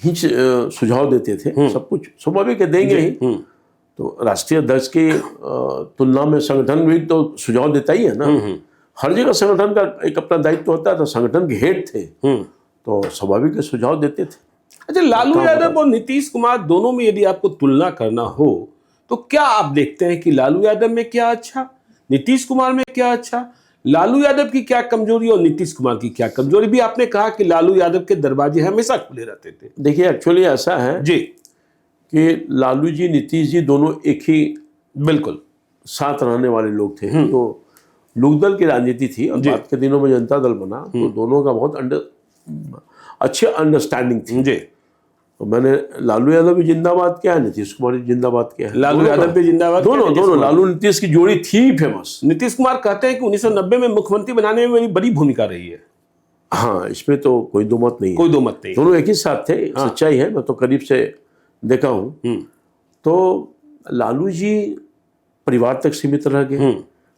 ही सुझाव देते थे, सब कुछ स्वाभाविक देंगे ही। तो राष्ट्रीय अध्यक्ष की तुलना में संगठन भी तो सुझाव देता ही है ना। हर जगह संगठन का एक अपना दायित्व होता है, तो संगठन के हेड थे, तो स्वाभाविक सुझाव देते थे। अच्छा, लालू यादव और नीतीश कुमार दोनों में यदि आपको तुलना करना हो तो क्या आप देखते हैं कि लालू यादव में क्या अच्छा, नीतीश कुमार में क्या अच्छा, लालू यादव की क्या कमजोरी और नीतीश कुमार की क्या कमजोरी? भी आपने कहा कि लालू यादव के दरवाजे हमेशा खुले रहते थे। देखिए, एक्चुअली ऐसा है जी कि लालू जी, नीतीश जी दोनों एक ही बिल्कुल साथ रहने वाले लोग थे। तो लोकदल की राजनीति थी, और बाद के दिनों में जनता दल बना, तो दोनों का बहुत अच्छी अंडरस्टैंडिंग थी। जी। तो मैंने लालू यादव भी जिंदाबाद किया है, नीतीश कुमार भी जिंदाबाद किया है। लालू यादव भी जिंदाबाद, दोनों लालू नीतीश की जोड़ी थी फेमस। नीतीश कुमार कहते हैं कि 1990 में मुख्यमंत्री बनाने में मेरी बड़ी भूमिका रही है। हाँ, इसमें तो कोई दो मत नहीं, दोनों एक ही साथ थे। सच्चाई है, मैं तो करीब से देखा हूँ। तो लालू जी परिवार तक सीमित रह गए,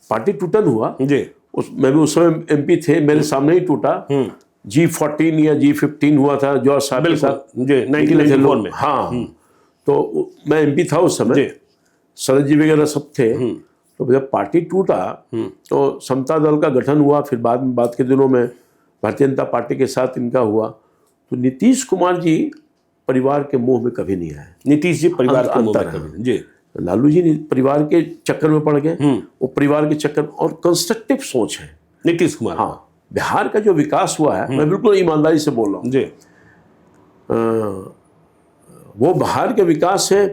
पार्टी टूटन हुआ जी। मैं भी उस समय एमपी थे, मेरे सामने ही टूटा। G14 या G15 हुआ था जॉर्ज साहब के साथ 1994 में। हाँ, तो मैं एमपी था उस समय, शरद जी वगैरह सब थे। तो जब पार्टी टूटा तो समता दल का गठन हुआ, फिर बाद के दिनों में भारतीय जनता पार्टी के साथ इनका हुआ, तो नीतीश कुमार जी परिवार के मुंह में कभी नहीं आए। नीतीश जी परिवार के मुंह में कभी जी। लालू जी परिवार के चक्कर में पड़ गए, वो परिवार के चक्कर और कंस्ट्रक्टिव सोच है नीतीश कुमार। हाँ, बिहार का जो विकास हुआ है, मैं बिल्कुल ईमानदारी से बोल रहा हूँ जी, वो बिहार के विकास से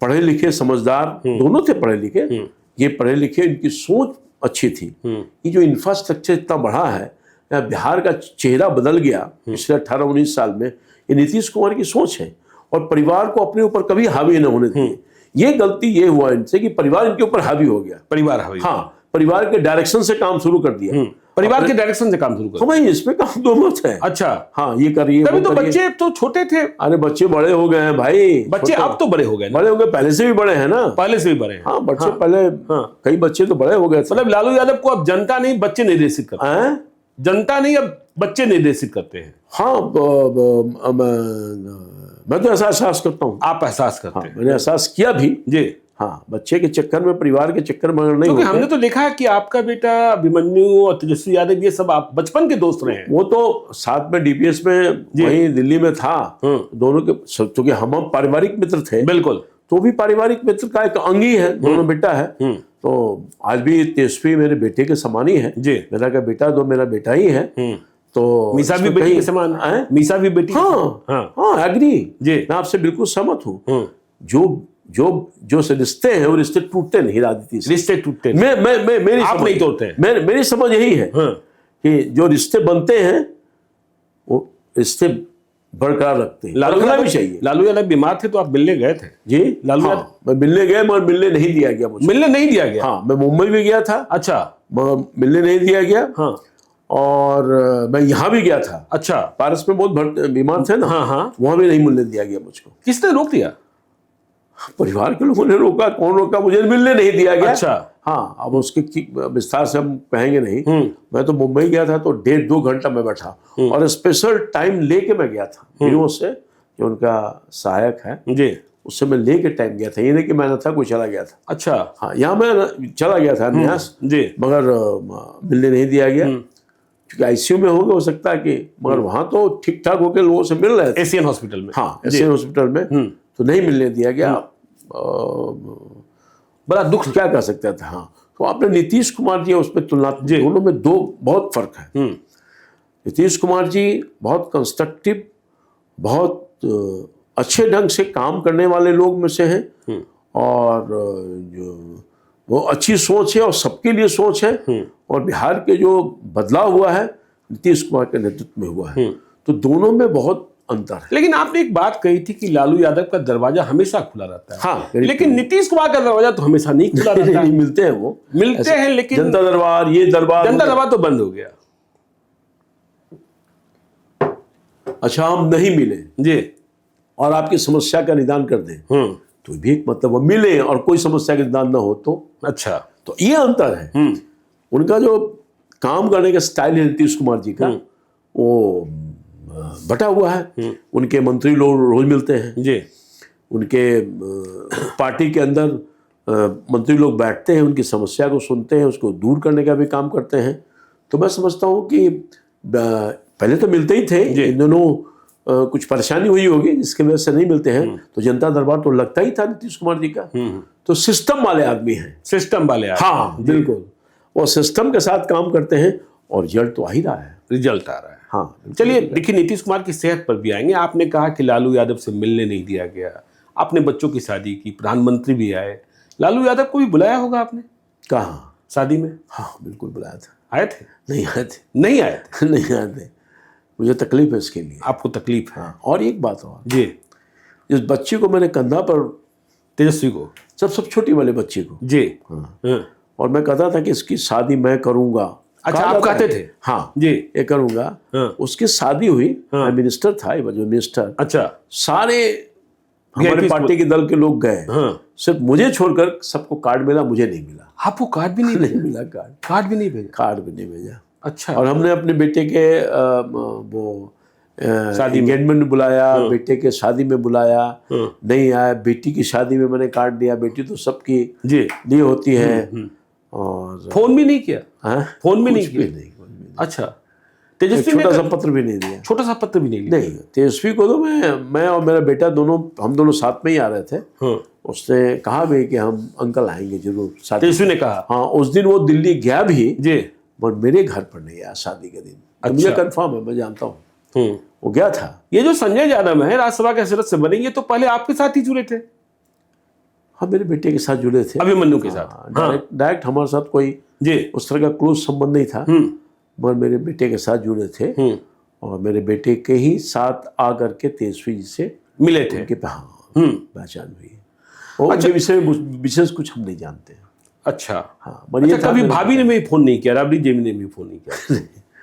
पढ़े लिखे समझदार दोनों थे, पढ़े लिखे, ये पढ़े लिखे, इनकी सोच अच्छी थी। ये जो इंफ्रास्ट्रक्चर इतना बढ़ा है, बिहार का चेहरा बदल गया पिछले 18-19 साल में, ये नीतीश कुमार की सोच है। और परिवार को अपने ऊपर कभी हावी न होने दिए। ये गलती ये हुआ इनसे कि परिवार इनके ऊपर हावी हो गया। परिवार हावी, हाँ, परिवार के डायरेक्शन से काम शुरू कर दिया। परिवार के डायरेक्शन से काम शुरू कर दिया। इसमें काम दो मत है। अच्छा, हाँ, ये करिए। तभी तो बच्चे तो छोटे थे। अरे बच्चे बड़े हो गए हैं भाई, बच्चे अब तो बड़े हो गए, बड़े हो गए, पहले से भी बड़े हैं ना, पहले से भी बड़े हैं। हाँ, बच्चे पहले कई बच्चे तो बड़े हो गए। मतलब लालू यादव को अब जनता नहीं बच्चे निर्देशित करते हैं, जनता नहीं अब बच्चे निर्देशित करते हैं। हाँ, मैं तो ऐसा एहसास करता हूँ। आप एहसास करते हैं? मैंने एहसास किया भी जी। हाँ, बच्चे के चक्कर में, परिवार के चक्कर में नहीं, क्योंकि हमने तो देखा है कि आपका बेटा अभिमन्यु और तेजस्वी यादव ये सब आप बचपन के दोस्त रहे हैं। वो तो साथ में डीपीएस में वहीं दिल्ली में था, दोनों के, क्योंकि हम पारिवारिक मित्र थे। बिल्कुल, तो भी पारिवारिक मित्र का एक अंग ही है, दोनों बेटा है। तो आज भी तेजस्वी मेरे बेटे के समान ही है जी। मेरा का बेटा तो मेरा बेटा ही है। तो मीसा भी बेटी के समान है, मीसा भी बेटी। हाँ, एग्री जी, मैं आपसे बिल्कुल सहमत हूँ। जो से रिश्ते हैं वो रिश्ते टूटते नहीं, राजनीति से रिश्ते टूटते नहीं। मेरी आप नहीं तोड़ते। मेरी समझ यही है कि जो रिश्ते बनते हैं वो रिश्ते बरकरार रखते हैं, रखना भी चाहिए। लालू यादव बीमार थे तो आप मिलने गए थे जी? लालू यादव मैं मिलने गया, मगर मिलने नहीं दिया गया मुझे। मिलने नहीं दिया गया? हाँ, मैं मुंबई भी गया था। अच्छा, मिलने नहीं दिया गया। हाँ, और मैं यहाँ भी गया था। अच्छा, पारस में बहुत बीमार थे ना। हाँ, वहां भी नहीं मिलने दिया गया मुझको। किसने रोक दिया? परिवार के लोगों ने रोका। कौन रोका? मुझे मिलने नहीं दिया गया। अच्छा, हाँ, अब उसके विस्तार से हम कहेंगे नहीं। मैं तो मुंबई गया था तो 1.5-2 घंटा मैं बैठा और स्पेशल टाइम लेके मैं गया था। हीरो से जो उनका सहायक है जी, उससे मैं लेके टाइम गया था। ये नहीं कि मैं न था, कोई चला गया था। अच्छा, हाँ, यहाँ मैं चला गया था न्यास जी, मगर मिलने नहीं दिया गया क्योंकि आईसीयू में हो सकता है कि, मगर वहां तो ठीक ठाक होकर लोगों से मिल रहे थे एशियन हॉस्पिटल में। हाँ, एशियन हॉस्पिटल में तो नहीं मिलने दिया गया। बड़ा दुख क्या कर सकता था। हाँ, तो आपने नीतीश कुमार जी उस पर तुलना, दोनों में दो बहुत फर्क है। नीतीश कुमार जी बहुत कंस्ट्रक्टिव, बहुत अच्छे ढंग से काम करने वाले लोग में से हैं और जो वो अच्छी सोच है और सबके लिए सोच है। और बिहार के जो बदलाव हुआ है नीतीश कुमार के नेतृत्व में हुआ है, तो दोनों में बहुत अंतर है। लेकिन आपने एक बात कही थी कि लालू यादव का दरवाजा हमेशा खुला रहता है। हाँ, लेकिन नीतीश कुमार का दरवाजा तो हमेशा नहीं खुला रहता है। मिलते हैं, वो मिलते हैं, लेकिन जनता दरबार, ये दरबार, जनता दरबार तो बंद हो गया। अच्छा, हम नहीं मिले जी और आपकी समस्या का निदान कर दें तो भी एक मतलब, मिले और कोई समस्या का निदान ना हो तो। अच्छा, तो ये अंतर है। उनका जो काम करने का स्टाइल है नीतीश कुमार जी का, वो बटा हुआ है। उनके मंत्री लोग रोज मिलते हैं जी, उनके पार्टी के अंदर मंत्री लोग बैठते हैं, उनकी समस्या को सुनते हैं, उसको दूर करने का भी काम करते हैं। तो मैं समझता हूँ कि पहले तो मिलते ही थे, इन दोनों कुछ परेशानी हुई होगी जिसकी वजह से नहीं मिलते हैं। तो जनता दरबार तो लगता ही था नीतीश कुमार जी का। तो सिस्टम वाले आदमी हैं, सिस्टम वाले आदमी। हाँ, बिल्कुल, वो सिस्टम के साथ काम करते हैं और रिजल्ट तो आ ही रहा है। रिजल्ट आ रहा है। हाँ, चलिए, देखिए नीतीश कुमार की सेहत पर भी आएंगे। आपने कहा कि लालू यादव से मिलने नहीं दिया गया, आपने बच्चों की शादी की, प्रधानमंत्री भी आए, लालू यादव को भी बुलाया होगा आपने? कहाँ? शादी में? हाँ, बिल्कुल बुलाया था। आए थे? नहीं आए थे। नहीं आए थे? नहीं आए थे, मुझे तकलीफ है इसके लिए। आपको तकलीफ है? हाँ, और एक बात और जी, इस बच्ची को मैंने कंधा पर, तेजस्वी को, सब छोटी वाले बच्ची को जी, हाँ, और मैं कहता था कि इसकी शादी मैं करूंगा। अच्छा, आप कहते थे? हाँ जी, ये करूंगा। हाँ, उसकी शादी हुई। हाँ, मैं मिनिस्टर था, मिनिस्टर। अच्छा, सारे हमारे पार्टी के दल के लोग गए। हाँ, सिर्फ मुझे छोड़कर सबको कार्ड मिला, मुझे नहीं मिला। आपको कार्ड भी नहीं मिला? कार्ड भी नहीं भेजा? कार्ड भी नहीं भेजा। अच्छा, और हमने अपने बेटे के वो शादी में एंगेजमेंट में बुलाया, बेटे के शादी में बुलाया, नहीं आया, बेटी की शादी में मैंने कार्ड दिया, बेटी तो सबकी जी लिए होती है। और फोन भी नहीं किया? फोन भी नहीं कुछ भी किया? नहीं। अच्छा, तेजस्वी छोटा ने सा पत्र भी नहीं दिया। छोटा सा पत्र भी नहीं लिया? नहीं, तेजस्वी को तो मैं और मेरा बेटा दोनों, हम दोनों साथ में ही आ रहे थे। उसने कहा भी कि हम अंकल आएंगे जरूर साथ। तेजस्वी ने कहा? हाँ, उस दिन वो दिल्ली गया भी जी, पर मेरे घर पर नहीं आया शादी के दिन। अच्छा। मुझे कंफर्म है, मैं जानता हूँ वो गया था। ये जो संजय यादव है राज्यसभा के सदस्य बनेंगे, तो पहले आपके साथ ही जुड़े थे? हाँ, मेरे बेटे के साथ जुड़े थे, अभिमन्यु के साथ। डायरेक्ट हमारे साथ कोई जी उस तरह का क्लोज संबंध नहीं था, मगर मेरे बेटे के साथ जुड़े थे। और मेरे बेटे के ही साथ आकर के तेजस्वी जी से मिले थे? उनके पहचान हुई। और उनके विषय में विशेष कुछ हम नहीं जानते हैं। अच्छा, हाँ, अच्छा, कभी भाभी ने भी फोन नहीं किया, राबड़ी देवी ने भी फोन नहीं किया?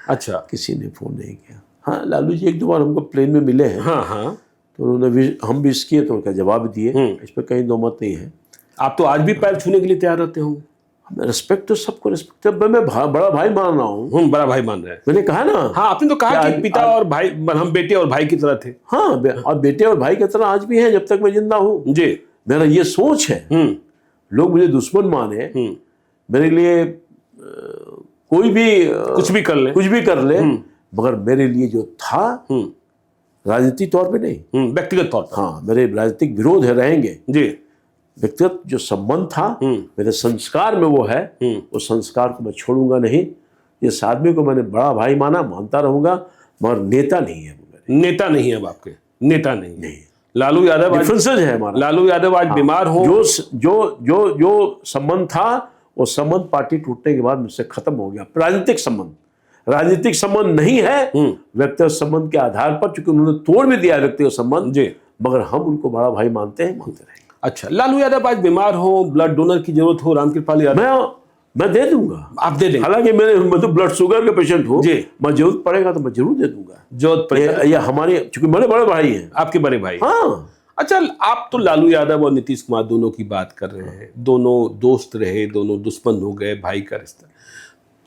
अच्छा, किसी ने फोन नहीं किया। हाँ, लालू जी एक दो बार हमको प्लेन में मिले हैं। हाँ, तो उन्होंने हम विश किए तो उनका जवाब दिए, इस पर कहीं दो मत नहीं है। आप तो आज भी पैर छूने के लिए तैयार रहते होंगे? रिस्पेक्ट तो सबको रिस्पेक्ट है, मैं बड़ा भाई मान रहा हूँ। बड़ा भाई मान रहे हैं? मैंने कहा ना। हाँ, आपने तो कहा कि पिता और भाई, हम बेटे और भाई की तरह थे। हाँ, और बेटे और भाई की तरह आज भी हैं, जब तक मैं जिंदा हूँ। जी, मेरा ये सोच है। लोग मुझे दुश्मन माने, मेरे लिए कोई भी कुछ भी कर ले, मगर मेरे लिए जो था राजनीतिक तौर पे नहीं, व्यक्तिगत तौर पर। हाँ, मेरे राजनीतिक विरोध है, रहेंगे। जी, व्यक्तिगत जो संबंध था मेरे संस्कार में वो है, उस संस्कार को मैं छोड़ूंगा नहीं। इस आदमी को मैंने बड़ा भाई मानता रहूंगा, मगर नेता नहीं है वो। नेता नहीं है आपके? नेता नहीं। लालू यादव डिफरेंसेज है हमारा। लालू यादव आज बीमार हो, जो संबंध था वो संबंध पार्टी टूटने के बाद मुझसे खत्म हो गया। राजनीतिक संबंध नहीं है, व्यक्तिगत संबंध के आधार पर, चूंकि उन्होंने तोड़ भी दिया व्यक्तिगत संबंध, मगर हम उनको बड़ा भाई मानते रहेंगे। अच्छा, लालू यादव आज बीमार हो, ब्लड डोनर की जरूरत हो, रामकृपाल यादव, मैं दे दूंगा। आप दे देंगे? हालांकि मैं तो ब्लड शुगर का पेशेंट हूँ, मैं जरूरत पड़ेगा तो मैं जरूर दे दूंगा। जरूरत पड़ेगा? ये हमारे, चूंकि बड़े भाई हैं। आपके बड़े भाई? हाँ। अच्छा, आप तो लालू यादव और नीतीश कुमार दोनों की बात कर रहे हैं। दोनों दोस्त रहे, दोनों दुश्मन हो गए, भाई का रिश्ता।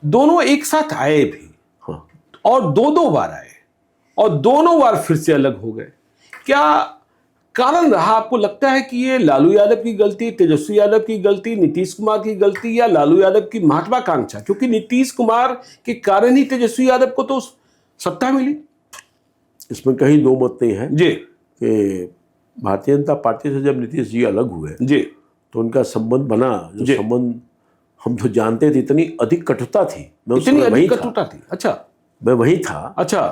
दोनों एक साथ आए भी, और दो बार आए, और दोनों बार फिर से अलग हो गए। क्या कारण रहा? आपको लगता है कि ये लालू यादव की गलती, तेजस्वी यादव की गलती, नीतीश कुमार की गलती, या लालू यादव की महत्वाकांक्षा? क्योंकि नीतीश कुमार के कारण ही तेजस्वी यादव को तो सत्ता मिली। इसमें कहीं दो मत नहीं है जी, कि भारतीय जनता पार्टी से जब नीतीश जी अलग हुए जी, तो उनका संबंध बना, जो संबंध हम तो जानते थे, इतनी अधिक कटुता थी। मैं इतनी अधिक कटुता थी? अच्छा, मैं वही था। अच्छा,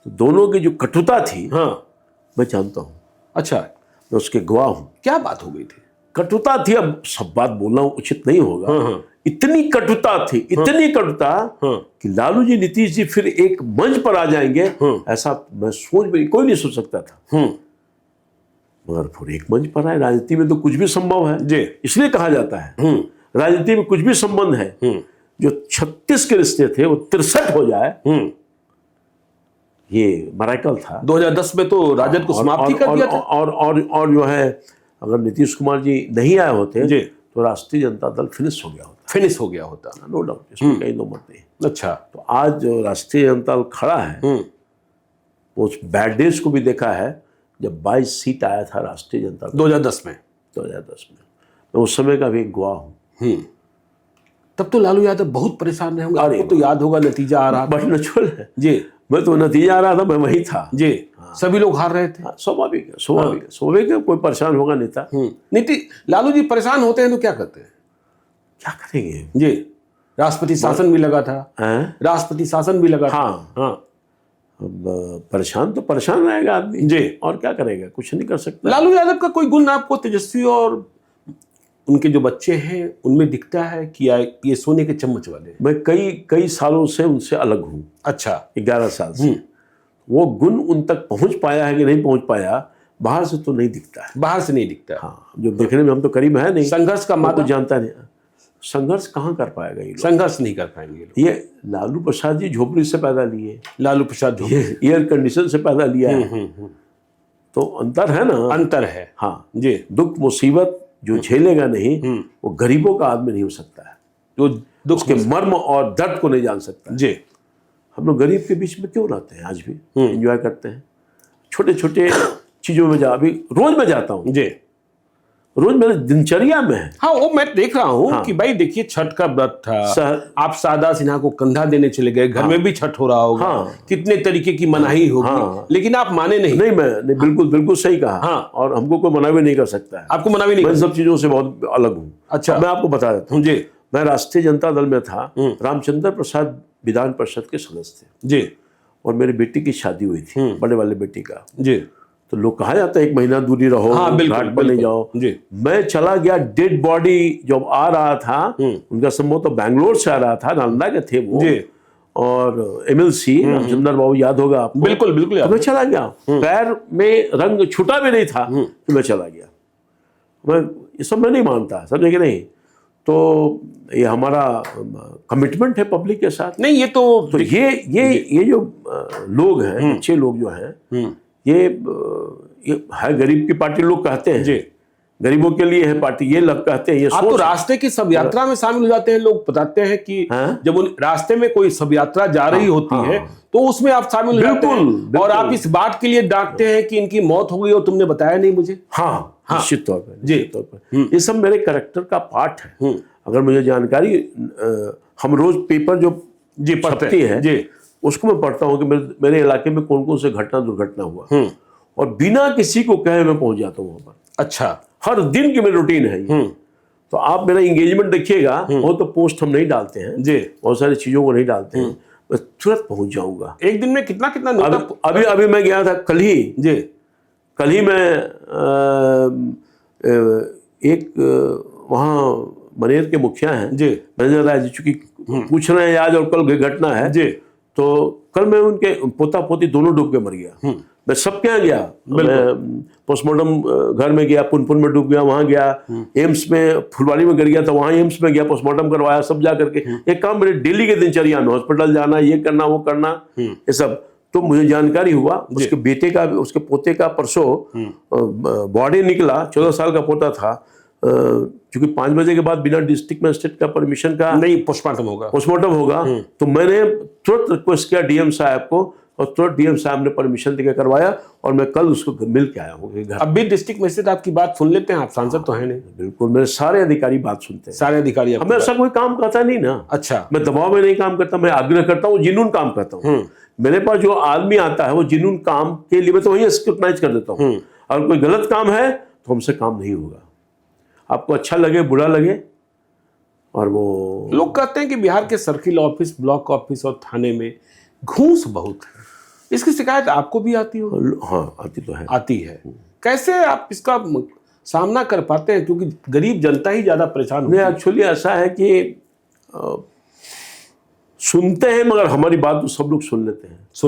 तो दोनों की जो कटुता थी, मैं जानता हूँ। अच्छा, मैं उसके गवाह हूँ। क्या बात हो गई थी? कटुता थी, अब सब बात बोलना उचित नहीं होगा। इतनी कटुता थी, इतनी कटुता कि लालू जी, नीतीश जी फिर एक मंच पर आ जाएंगे, ऐसा मैं कोई नहीं सोच सकता था। मगर फिर एक मंच पर आए। राजनीति में तो कुछ भी संभव है जी, इसलिए कहा जाता है राजनीति में कुछ भी संबंध है। जो 36 के रिश्ते थे वो 63 हो जाए, ये मराकल था। 2010 में तो राजद को समाप्ति कर दिया था। और जो है, अगर नीतीश कुमार जी नहीं आए होते तो राष्ट्रीय जनता दल फिनिश हो गया होता। नो डाउट, इसमें कहीं दो मत नहीं। अच्छा, तो आज जो राष्ट्रीय जनता दल खड़ा है, उस बैड डेज को भी देखा है जब 22 सीट आया था राष्ट्रीय जनता दल 2010 में। मैं उस समय का भी एक गवाह हूँ। तब तो लालू यादव बहुत परेशान रहे होंगे। आपको तो याद होगा, नतीजा आ रहा था। बट नेचुरल है जी, मैं तो नतीजा आ रहा था, मैं वही था जी। सभी लोग हार रहे थे। स्वाभाविक है, कोई परेशान होगा नेता। लालू जी परेशान होते हैं तो क्या करते हैं? क्या करेंगे जी? राष्ट्रपति शासन भी लगा था। राष्ट्रपति शासन भी लगा था। हाँ। अब परेशान तो परेशान रहेगा आदमी जी, और क्या करेगा, कुछ नहीं कर सकता। लालू यादव का कोई गुण आपको तेजस्वी और उनके जो बच्चे हैं उनमें दिखता है कि ये सोने के चम्मच वाले? मैं कई सालों से उनसे अलग हूँ। अच्छा, 11 साल से। वो गुण उन तक पहुंच पाया है कि नहीं पहुंच पाया, बाहर से तो नहीं दिखता है। बाहर से नहीं दिखता। हाँ, जो देखने में हम तो करीब है नहीं। संघर्ष का मादा जानता नहीं। संघर्ष कहाँ कर पाएगा ये लोग? संघर्ष नहीं कर पाएंगे। ये लालू प्रसाद जी झोपड़ी से पैदा लिए, लालू प्रसाद एयर कंडीशन से पैदा लिया है। तो अंतर है ना, अंतर है। हाँ जी, दुख मुसीबत जो झेलेगा नहीं, वो गरीबों का आदमी नहीं हो सकता है, जो उसके मर्म और दर्द को नहीं जान सकता जी। हम लोग गरीब के बीच में क्यों रहते हैं, आज भी एंजॉय करते हैं छोटे छोटे चीजों में। अभी रोज मैं जाता हूँ जी, रोज मेरे दिनचर्या में है। हाँ, वो मैं देख रहा हूँ कि भाई देखिए छठ का व्रत था, आप शारदा सिन्हा को कंधा देने चले गए, घर में भी छठ हो रहा होगा, कितने तरीके की मनाही होगी, लेकिन आप माने नहीं। नहीं, मैं बिल्कुल बिल्कुल सही कहा। और हमको कोई मना भी नहीं कर सकता है। आपको मना भी नहीं? मैं सब चीजों से बहुत अलग हूँ। अच्छा, मैं आपको बता देता हूँ जी। मैं राष्ट्रीय जनता दल में था, रामचंद्र प्रसाद विधान परिषद के सदस्य थे जी, और मेरी बेटी की शादी हुई थी, बड़े वाले बेटी का। जी, तो लोग कहा जाता है 1 महीना दूरी रहो, घाट पर नहीं जाओ। मैं चला गया, डेड बॉडी जब आ रहा था, उनका संभव तो बैंगलोर से आ रहा था, नालंदा के थे वो, और MLC रामचंद्र बाबू, याद होगा आपको? बिल्कुल बिल्कुल। तो मैं चला गया, पैर में रंग छूटा भी नहीं था, तो मैं चला गया। मैं ये सब मैं नहीं मानता, समझे कि नहीं? तो ये हमारा कमिटमेंट है पब्लिक के साथ। नहीं, ये तो ये जो लोग हैं, अच्छे लोग जो हैं, ये है गरीब की पार्टी, लोग कहते हैं जी, गरीबों के लिए है पार्टी, ये लोग कहते हैं। ये आप तो रास्ते की सब यात्रा में शामिल हो जाते हैं, लोग बताते हैं कि जब उन रास्ते में कोई सब यात्रा जा रही होती है तो उसमें आप शामिल हो जाते हैं, और आप इस बात के लिए डांटते हैं कि इनकी मौत हो गई और तुमने बताया नहीं मुझे। हाँ, निश्चित तौर पर ये सब मेरे कैरेक्टर का पार्ट है। अगर मुझे जानकारी, हम रोज पेपर जो पढ़ती है उसको मैं पढ़ता हूँ कि मेरे इलाके में कौन कौन से दुर्घटना हुआ, और बिना किसी को कहे मैं पहुंच जाता हूँ वहां पर। अच्छा, हर दिन की मेरी रूटीन है ये। तो आप मेरा एंगेजमेंट देखिएगा, वो तो पोस्ट हम नहीं डालते हैं जी, बहुत सारी चीजों को नहीं डालते हैं, मैं तुरंत पहुंच जाऊंगा। एक दिन में कितना अभी मैं गया था कल ही मैं वहाँ मनेर के मुखिया हैं जी, मैनेजर राय जी, चूंकि पूछ रहे हैं आज और कल घटना है जी, तो कल मैं उनके पोता पोती दोनों डूब के मर गया। मैं सबके यहाँ गया, मैं पोस्टमार्टम घर में गया, पुनपुन में डूब गया, वहां गया, एम्स में फुलवारी में गिर गया था, वहां एम्स में गया, पोस्टमार्टम करवाया, सब जा करके। ये काम मेरे डेली के दिनचर्या में, हॉस्पिटल जाना, ये करना, वो करना, ये सब। तो मुझे जानकारी हुआ उसके बेटे का, उसके पोते का परसों बॉडी निकला, 14 साल का पोता था। क्योंकि 5 बजे के बाद बिना डिस्ट्रिक्ट मजिस्ट्रेट का परमिशन का नहीं पोस्टमार्टम होगा, तो मैंने तुरंत रिक्वेस्ट किया DM साहब को, और तुरंत DM साहब ने परमिशन देकर करवाया, और मैं कल उसको मिल के आया हूँ घर। अब भी डिस्ट्रिक्ट मजिस्ट्रेट आपकी बात सुन लेते हैं? आप सांसद तो हैं नहीं। बिल्कुल, मेरे सारे अधिकारी बात सुनते हैं। सारे अधिकारी? मैं ऐसा कोई काम करता नहीं ना। अच्छा, मैं दबाव में नहीं काम करता, मैं आग्रह करता हूँ, जिनून काम करता हूँ। मेरे पास जो आदमी आता है वो जिनून काम के लिए, मैं तो वही स्क्रूटनाइज कर देता हूँ। अगर कोई गलत काम है तो हमसे काम नहीं होगा, आपको अच्छा लगे बुरा लगे। और वो लोग कहते हैं कि बिहार के सर्किल ऑफिस, ब्लॉक ऑफिस और थाने में घूस बहुत है, इसकी शिकायत आपको भी आती हो? हाँ, आती तो है। आती है। कैसे आप इसका सामना कर पाते हैं, क्योंकि गरीब जनता ही ज्यादा परेशान होती है? एक्चुअली ऐसा है कि सुनते हैं, मगर हमारी बात तो सब लोग सुन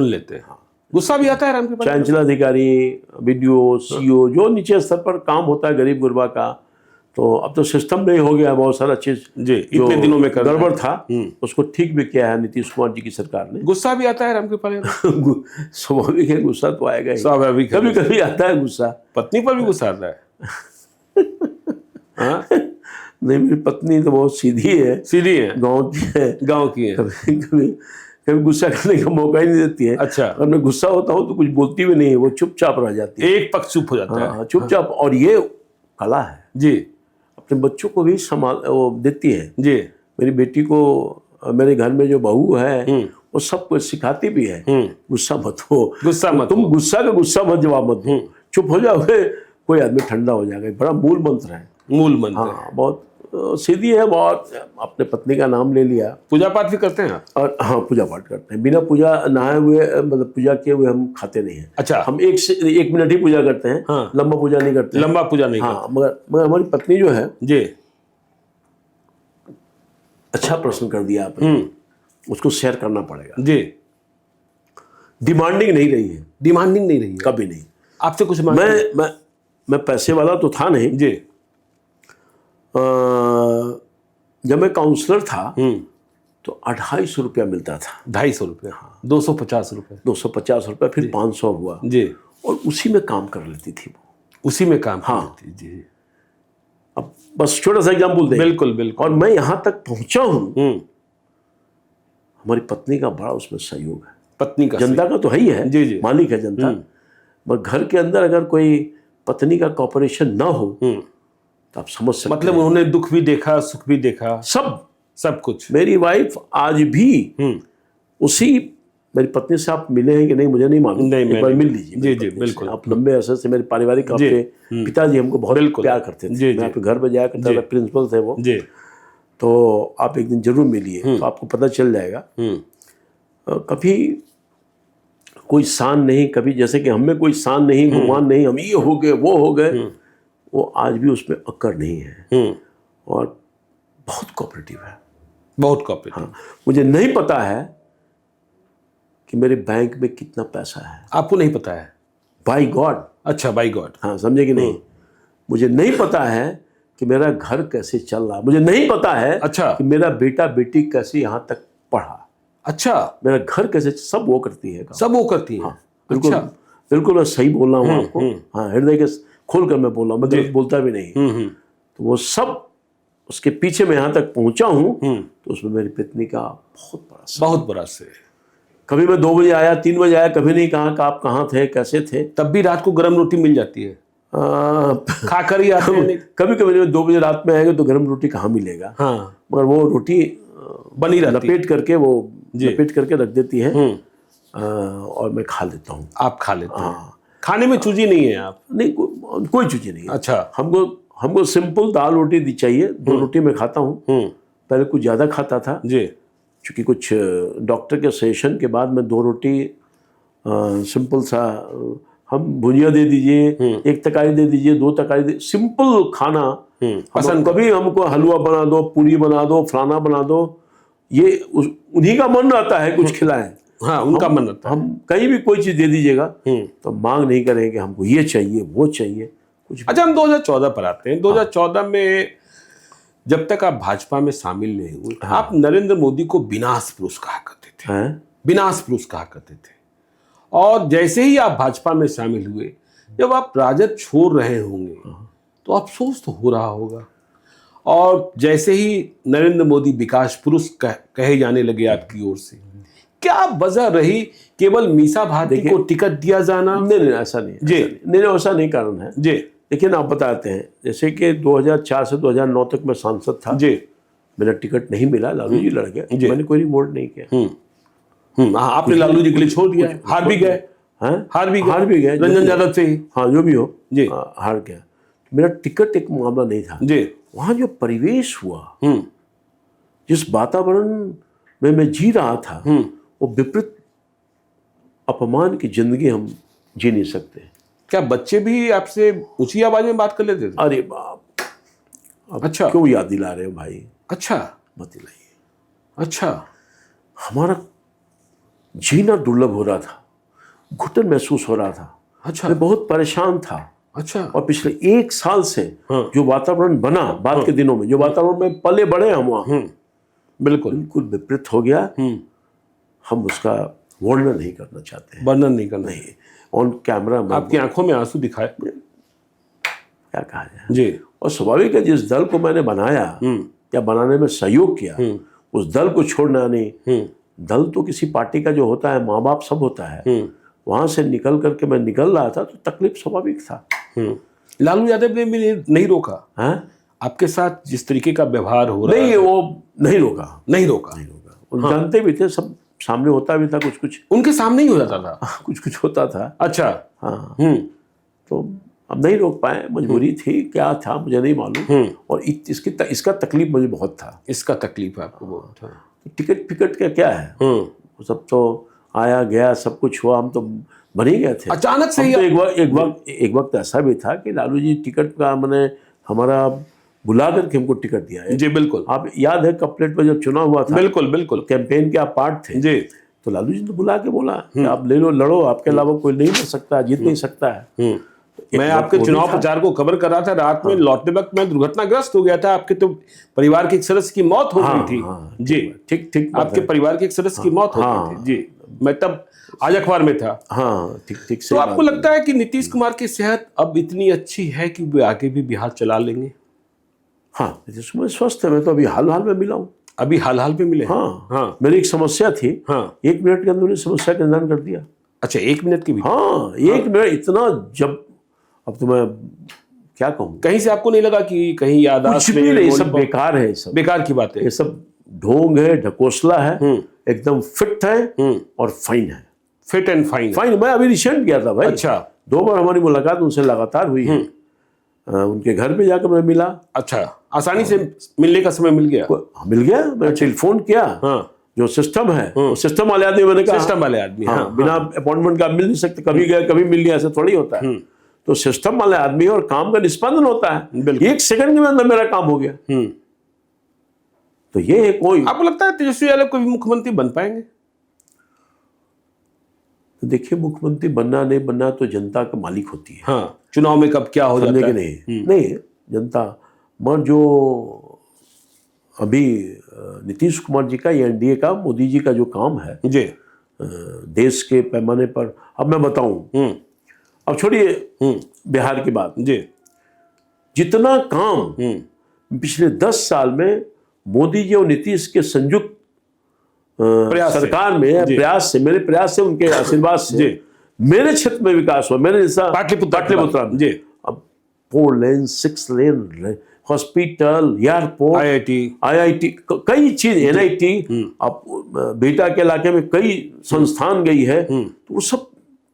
लेते हैं। हाँ, गुस्सा भी आता है राम के अंचलाधिकारी, BDO, CO, जो नीचे स्तर पर काम होता है गरीब गुरबा का, तो अब तो सिस्टम में हो गया, बहुत सारा चीज जी इतने दिनों में गड़बड़ था, उसको ठीक भी किया है नीतीश कुमार जी की सरकार ने। गुस्सा भी आता है रामकृपाल? स्वाभाविक है, गुस्सा तो आएगा ही, स्वाभाविक। कभी कभी आता है गुस्सा। पत्नी पर भी गुस्सा आता है? हाँ? नहीं, मेरी पत्नी तो बहुत सीधी है, गाँव की है। कभी गुस्सा करने का मौका ही नहीं देती है। अच्छा, अगर मैं गुस्सा होता हूँ तो कुछ बोलती भी नहीं है, वो चुपचाप रह जाती है, एक पक्ष चुप हो जाता है, चुपचाप। और ये कला है जी, अपने बच्चों को भी संभाल वो देती है जी। मेरी बेटी को, मेरे घर में जो बहू है, वो सब कुछ सिखाती भी है, गुस्सा मत हो, तुम गुस्सा मत जवाब मत दो, चुप हो जाओगे, कोई आदमी ठंडा हो जाएगा। बड़ा मूल मंत्र है। हाँ, बहुत सीधी है, बहुत। अपने पत्नी का नाम ले लिया। पूजा पाठ भी करते हैं आप? और हाँ, पूजा पाठ करते हैं। बिना पूजा नहाए हुए, मतलब पूजा किए हुए हम खाते नहीं हैं। अच्छा, हम 1 मिनट ही पूजा करते हैं। हाँ, लंबा पूजा नहीं करते। लंबा पूजा नहीं। हाँ, मगर हमारी पत्नी जो है जी, अच्छा प्रश्न कर दिया आपने, उसको शेयर करना पड़ेगा जी। डिमांडिंग नहीं रही है, कभी नहीं। आपसे कुछ मैं पैसे वाला तो था नहीं जी। जब मैं काउंसलर था तो 250 रुपया मिलता था। 250 रुपया? हाँ। 250 रुपये? 250 रुपया, फिर 500 हुआ जी, और उसी में काम कर लेती थी वो। उसी में काम हाँ कर लेती जी। अब बस छोटा सा एग्जाम्पल दें। बिल्कुल। और मैं यहाँ तक पहुँचा हूँ, हमारी पत्नी का बड़ा उसमें सहयोग है। पत्नी का जनता का तो है ही है, जी जी, मालिक है जनता, मगर घर के अंदर अगर कोई पत्नी का कॉपरेशन ना हो तो आप समझ सकते मतलब हैं। उन्होंने दुख भी देखा, सुख भी देखा, सब कुछ। मेरी वाइफ आज भी उसी, मेरी पत्नी से आप मिले हैं कि नहीं मुझे नहीं मालूम, एक बार मिल लीजिए। जी जी बिल्कुल। आप लंबे अरसे से मेरे पारिवारिक, आपके पिताजी हमको बहुत प्यार करते थे, मैं आपके घर पे जाया करता था, प्रिंसिपल थे वो जी। तो आप एक दिन जरूर मिलिए तो आपको पता चल जाएगा। कभी कोई शान नहीं, कभी जैसे कि हमें कोई शान नहीं, गुमान नहीं, हम ये हो गए वो हो गए, वो आज भी उसमें अक्कड़ नहीं है और बहुत कोऑपरेटिव है, बहुत कोऑपरेटिव। हाँ, मुझे नहीं पता है कि मेरे बैंक में कितना पैसा है। आपको नहीं पता है? By god. अच्छा, बाय गॉड। हाँ, समझे कि नहीं? मुझे नहीं पता है कि मेरा घर कैसे चल रहा, मुझे नहीं पता है अच्छा कि मेरा बेटा बेटी कैसे यहाँ तक पढ़ा, अच्छा मेरा घर कैसे, सब वो करती है, सब वो करती है। हाँ, बिल्कुल अच्छा। बिल्कुल मैं सही बोल रहा हूँ आपको, हाँ, हृदय के खोल कर मैं बोल रहा हूँ, मैं गलत बोलता भी नहीं। तो वो सब, उसके पीछे मैं यहाँ तक पहुँचा हूँ तो उसमें मेरी पत्नी का बहुत बड़ा से। कभी मैं 2 बजे आया, 3 बजे आया, कभी नहीं कहा कि आप कहाँ थे, कैसे थे। तब भी रात को गर्म रोटी मिल जाती है, खाकर ही आते हैं। कभी कभी 2 बजे रात में आएंगे तो गर्म रोटी कहाँ मिलेगा, हाँ, मगर वो रोटी बनी रहती, लपेट करके वो लपेट करके रख देती है और मैं खा लेता हूँ। आप खा लेते हैं? खाने में चूजी नहीं है आप? नहीं, कोई चूजी नहीं है। अच्छा। हमको सिंपल दाल रोटी दी चाहिए, 2 रोटी मैं खाता हूँ। पहले कुछ ज़्यादा खाता था जी, क्योंकि कुछ डॉक्टर के सजेशन के बाद मैं 2 रोटी सिंपल सा, हम भुजिया दे दीजिए, 1 तरकारी दे दीजिए, 2 तरकारी दे, सिंपल खाना पसंद। कभी हमको हलवा बना दो, पूरी बना दो, फलाना बना दो, ये उन्हीं का मन रहता है कुछ खिलाएं। हाँ, उनका मन रहता है। हम कहीं भी कोई चीज़ दे दीजिएगा तो मांग नहीं करें कि हमको ये चाहिए वो चाहिए कुछ। अच्छा, हम 2014 पर आते हैं। 2014 में जब तक आप भाजपा में शामिल नहीं हुए, आप नरेंद्र मोदी को विनाश पुरुष कहा करते थे, विनाश पुरुष कहा करते थे। और जैसे ही आप भाजपा में शामिल हुए, जब आप राजद छोड़ रहे होंगे तो अफसोस तो हो रहा होगा। और जैसे ही नरेंद्र मोदी विकास पुरुष कहे जाने लगे आपकी ओर से, क्या वजह रही? केवल मीसा भारती को टिकट दिया जाना? नहीं, ऐसा नहीं जी, नहीं ऐसा नहीं कारण है जी। लेकिन आप बताते हैं, जैसे कि 2004 से 2009 तक मैं सांसद था जी, मेरा टिकट नहीं मिला, लालू जी लड़ गए, मैंने कोई वोट नहीं किया। आपने लालू जी के लिए छोड़ दिया, हार भी गए, हार भी गए रंजन यादव से ही, हाँ जो भी हो जी, हार गया। मेरा टिकट एक मामला नहीं था जी। वहाँ जो परिवेश हुआ, जिस वातावरण में मैं जी रहा था, वो विपरीत अपमान की जिंदगी हम जी नहीं सकते। क्या बच्चे भी आपसे ऊंची आवाज में बात कर लेते थे? अरे बाप, अच्छा क्यों याद दिला रहे हो भाई? अच्छा, मत दिलाइए। अच्छा, हमारा जीना दुर्लभ हो रहा था, घुटन महसूस हो रहा था। अच्छा, मैं बहुत परेशान था। अच्छा, और पिछले 1 साल से जो वातावरण बना, बाद के दिनों में जो वातावरण में पले बड़े हम वहाँ, बिल्कुल विपरीत हो गया। हम उसका वर्णन नहीं करना चाहते हैं। वर्णन नहीं करना, नहीं ऑन कैमरा में आपकी आंखों में आंसू दिखाए, क्या कहा जाए जी। और स्वाभाविक है, जिस दल को मैंने बनाया या बनाने में सहयोग किया, उस दल को छोड़ना नहीं। दल तो किसी पार्टी का जो होता है, माँ बाप सब होता है, वहां से निकल करके मैं निकल रहा था तो तकलीफ स्वाभाविक था। लालू यादव ने भी नहीं रोका है आपके साथ जिस तरीके का व्यवहार हो रहा है? नहीं, वो नहीं रोका। वो जानते भी थे, सब सामने होता भी था, कुछ उनके सामने ही हो जाता था, कुछ होता था। अच्छा, हाँ, तो अब नहीं रोक पाए, मजबूरी थी, क्या था मुझे नहीं मालूम। और इसका तकलीफ मुझे बहुत था। इसका तकलीफ आपको बहुत था? टिकट फिकट का क्या है, वो सब तो आया गया, सब कुछ हुआ, हम तो बन ही गए थे अचानक से ही। तो एक वक्त ऐसा भी था कि लालू जी टिकट का मैंने हमारा बुला करके हमको टिकट दिया है जी। बिल्कुल, आप याद है कपलेट पर जब चुनाव हुआ था, बिल्कुल कैंपेन के आप पार्ट थे जी, तो लालू जी ने बुला के बोला कि आप ले लो, लड़ो, आपके अलावा कोई नहीं लड़ सकता, जीत नहीं सकता है। मैं आपके चुनाव प्रचार को कवर कर रहा था, रात में लौटते वक्त मैं दुर्घटनाग्रस्त हो गया था। आपके तो परिवार के एक सदस्य की मौत हो गई थी जी। ठीक, आपके परिवार के एक सदस्य की मौत हो गई थी जी, मैं तब आज अखबार में था। हाँ, ठीक। तो आपको लगता है कि नीतीश कुमार की सेहत अब इतनी अच्छी है कि वे आगे भी बिहार चला लेंगे? हाँ, नीतीश कुमार स्वस्थ है, मैं तो अभी हाल में मिला हूँ। अभी हाल हाल में मिले? हाँ हाँ। मेरी एक समस्या थी, हाँ। 1 मिनट के अंदर उन्होंने समस्या का निदान कर दिया। अच्छा, 1 मिनट की भी? हाँ 1 मिनट इतना, जब अब तो मैं क्या कहूँ, कहीं से आपको नहीं लगा कि कहीं याददाश्त कुछ भी नहीं, सब बेकार है, सब बेकार की बात है? ये सब ढोंग है, ढकोसला है, एकदम फिट है और फाइन है। Fit and fine? फाइन, मैं अभी रिसेंट गया था भाई। अच्छा। 2 बार हमारी मुलाकात उनसे लगातार हुई है। उनके घर पे जाकर मैं मिला। अच्छा, आसानी से मिलने का समय मिल गया? मिल गया, मैंने टेलीफोन किया। हाँ। जो सिस्टम है, वो सिस्टम वाले आदमी, मैंने कहा सिस्टम वाले आदमी, हाँ, बिना अपॉइंटमेंट का मिल नहीं सकते, कभी गए कभी मिल लिया, ऐसा थोड़ी होता है। तो सिस्टम वाले आदमी और काम का निष्पादन होता है। 1 सेकंड के अंदर मेरा काम हो गया। तो ये कोई, आपको लगता है तेजस्वी यादव कभी मुख्यमंत्री बन पाएंगे? तो देखिए, मुख्यमंत्री बनना नहीं बनना तो जनता का मालिक होती है। हाँ, चुनाव में कब क्या हो जाता है नहीं जनता, मगर जो अभी नीतीश कुमार जी का या एनडीए का, मोदी जी का जो काम है जी, देश के पैमाने पर, अब मैं बताऊं, अब छोड़िए बिहार की बात, जी, जितना काम पिछले 10 साल में मोदी जी और नीतीश के संयुक्त सरकार में प्रयास से, मेरे प्रयास से, उनके आशीर्वाद से मेरे क्षेत्र में विकास हुआ। मेरे जैसा पाटलिपुत्रा में जी, अब 4 लेन 6 लेन, हॉस्पिटल, एयरपोर्ट, आईआईटी, कई चीज, एनआईटी, अब बेटा के इलाके में कई संस्थान गई है, तो वो सब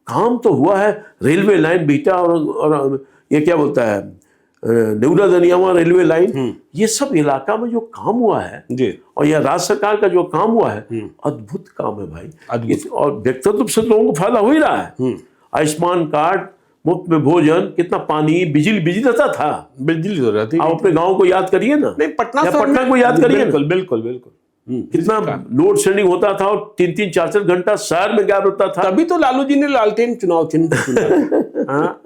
काम तो हुआ है। रेलवे लाइन बीटा और ये क्या बोलता है, नेउरा दनियावा रेलवे लाइन, ये सब इलाका में जो काम हुआ है जी, और यह राज्य सरकार का जो काम हुआ है, अद्भुत काम है भाई। और व्यक्तिगत रूप से लोगों को फायदा हो ही रहा है। आयुष्मान कार्ड, मुफ्त में भोजन, कितना पानी, बिजली रहता था, बिजली तो रहती। आप अपने गांव को याद करिए ना, नहीं पटना को याद करिए। बिल्कुल बिल्कुल बिल्कुल। कितना लोड शेडिंग होता था और 3-3 4-4 घंटा शहर में गैप रहता था। तभी तो लालू जी ने लालटेन चुनाव चिन्ह चुना। हाँ।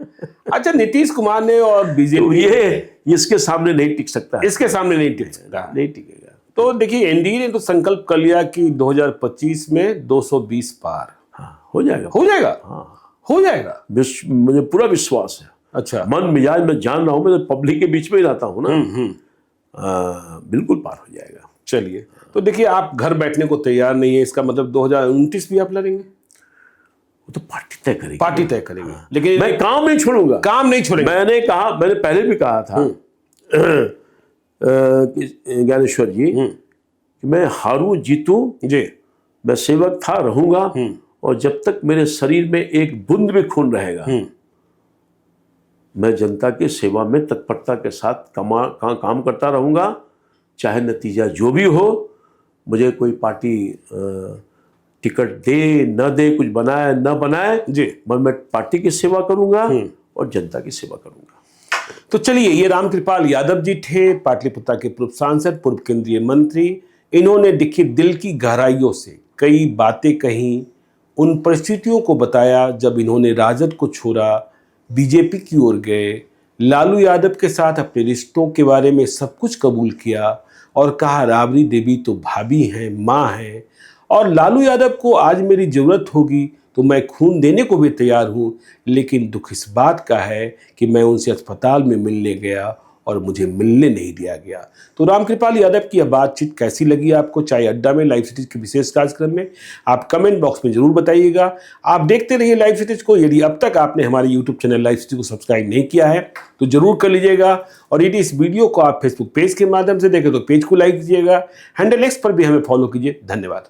अच्छा, नीतीश कुमार ने और बीजेपी, तो ये इसके सामने नहीं टिक सकता, इसके सामने नहीं टिक सकता, नहीं टिकेगा। तो देखिए, एनडीए ने तो संकल्प कर लिया कि 2025 में 220 पार। हाँ, हो जाएगा, हो जाएगा। हाँ, हो जाएगा, मुझे पूरा विश्वास है। अच्छा, मन मिजाज में जान रहा हूं, मैं तो पब्लिक के बीच में ही रहता हूं ना। बिल्कुल पार हो जाएगा। चलिए, तो देखिए, आप घर बैठने को तैयार नहीं है, इसका मतलब 2029 भी आप लड़ेंगे? वो तो पार्टी तय करेगी, पार्टी तय करेगी। लेकिन मैं काम नहीं छोड़ूंगा, काम नहीं छोड़ेंगे। मैंने पहले भी कहा था ज्ञानेश्वर जी कि मैं हारूं जीतूं जी, मैं सेवक था, रहूंगा, और जब तक मेरे शरीर में एक बूंद भी खून रहेगा, मैं जनता की सेवा में तत्परता के साथ काम करता रहूंगा। चाहे नतीजा जो भी हो, मुझे कोई पार्टी टिकट दे न दे, कुछ बनाए न बनाए जी, मैं पार्टी की सेवा करूंगा और जनता की सेवा करूंगा। तो चलिए, ये रामकृपाल यादव जी थे, पाटलिपुत्रा के पूर्व सांसद, पूर्व केंद्रीय मंत्री। इन्होंने देखिए दिल की गहराइयों से कई बातें कही, उन परिस्थितियों को बताया जब इन्होंने राजद को छोड़ा, बीजेपी की ओर गए, लालू यादव के साथ अपने रिश्तों के बारे में सब कुछ कबूल किया और कहा राबड़ी देवी तो भाभी हैं, माँ हैं, और लालू यादव को आज मेरी ज़रूरत होगी तो मैं खून देने को भी तैयार हूँ। लेकिन दुख इस बात का है कि मैं उनसे अस्पताल में मिलने गया और मुझे मिलने नहीं दिया गया। तो रामकृपाल यादव की यह बातचीत कैसी लगी आपको, चाय अड्डा में लाइव सिटीज के विशेष कार्यक्रम में, आप कमेंट बॉक्स में जरूर बताइएगा। आप देखते रहिए लाइव सिटीज को। यदि अब तक आपने हमारे यूट्यूब चैनल लाइव सिटीज को सब्सक्राइब नहीं किया है तो जरूर कर लीजिएगा, और यदि इस वीडियो को आप फेसबुक पेज के माध्यम से देखें तो पेज को लाइक कीजिएगा, हैंडल एक्स पर भी हमें फॉलो कीजिए। धन्यवाद।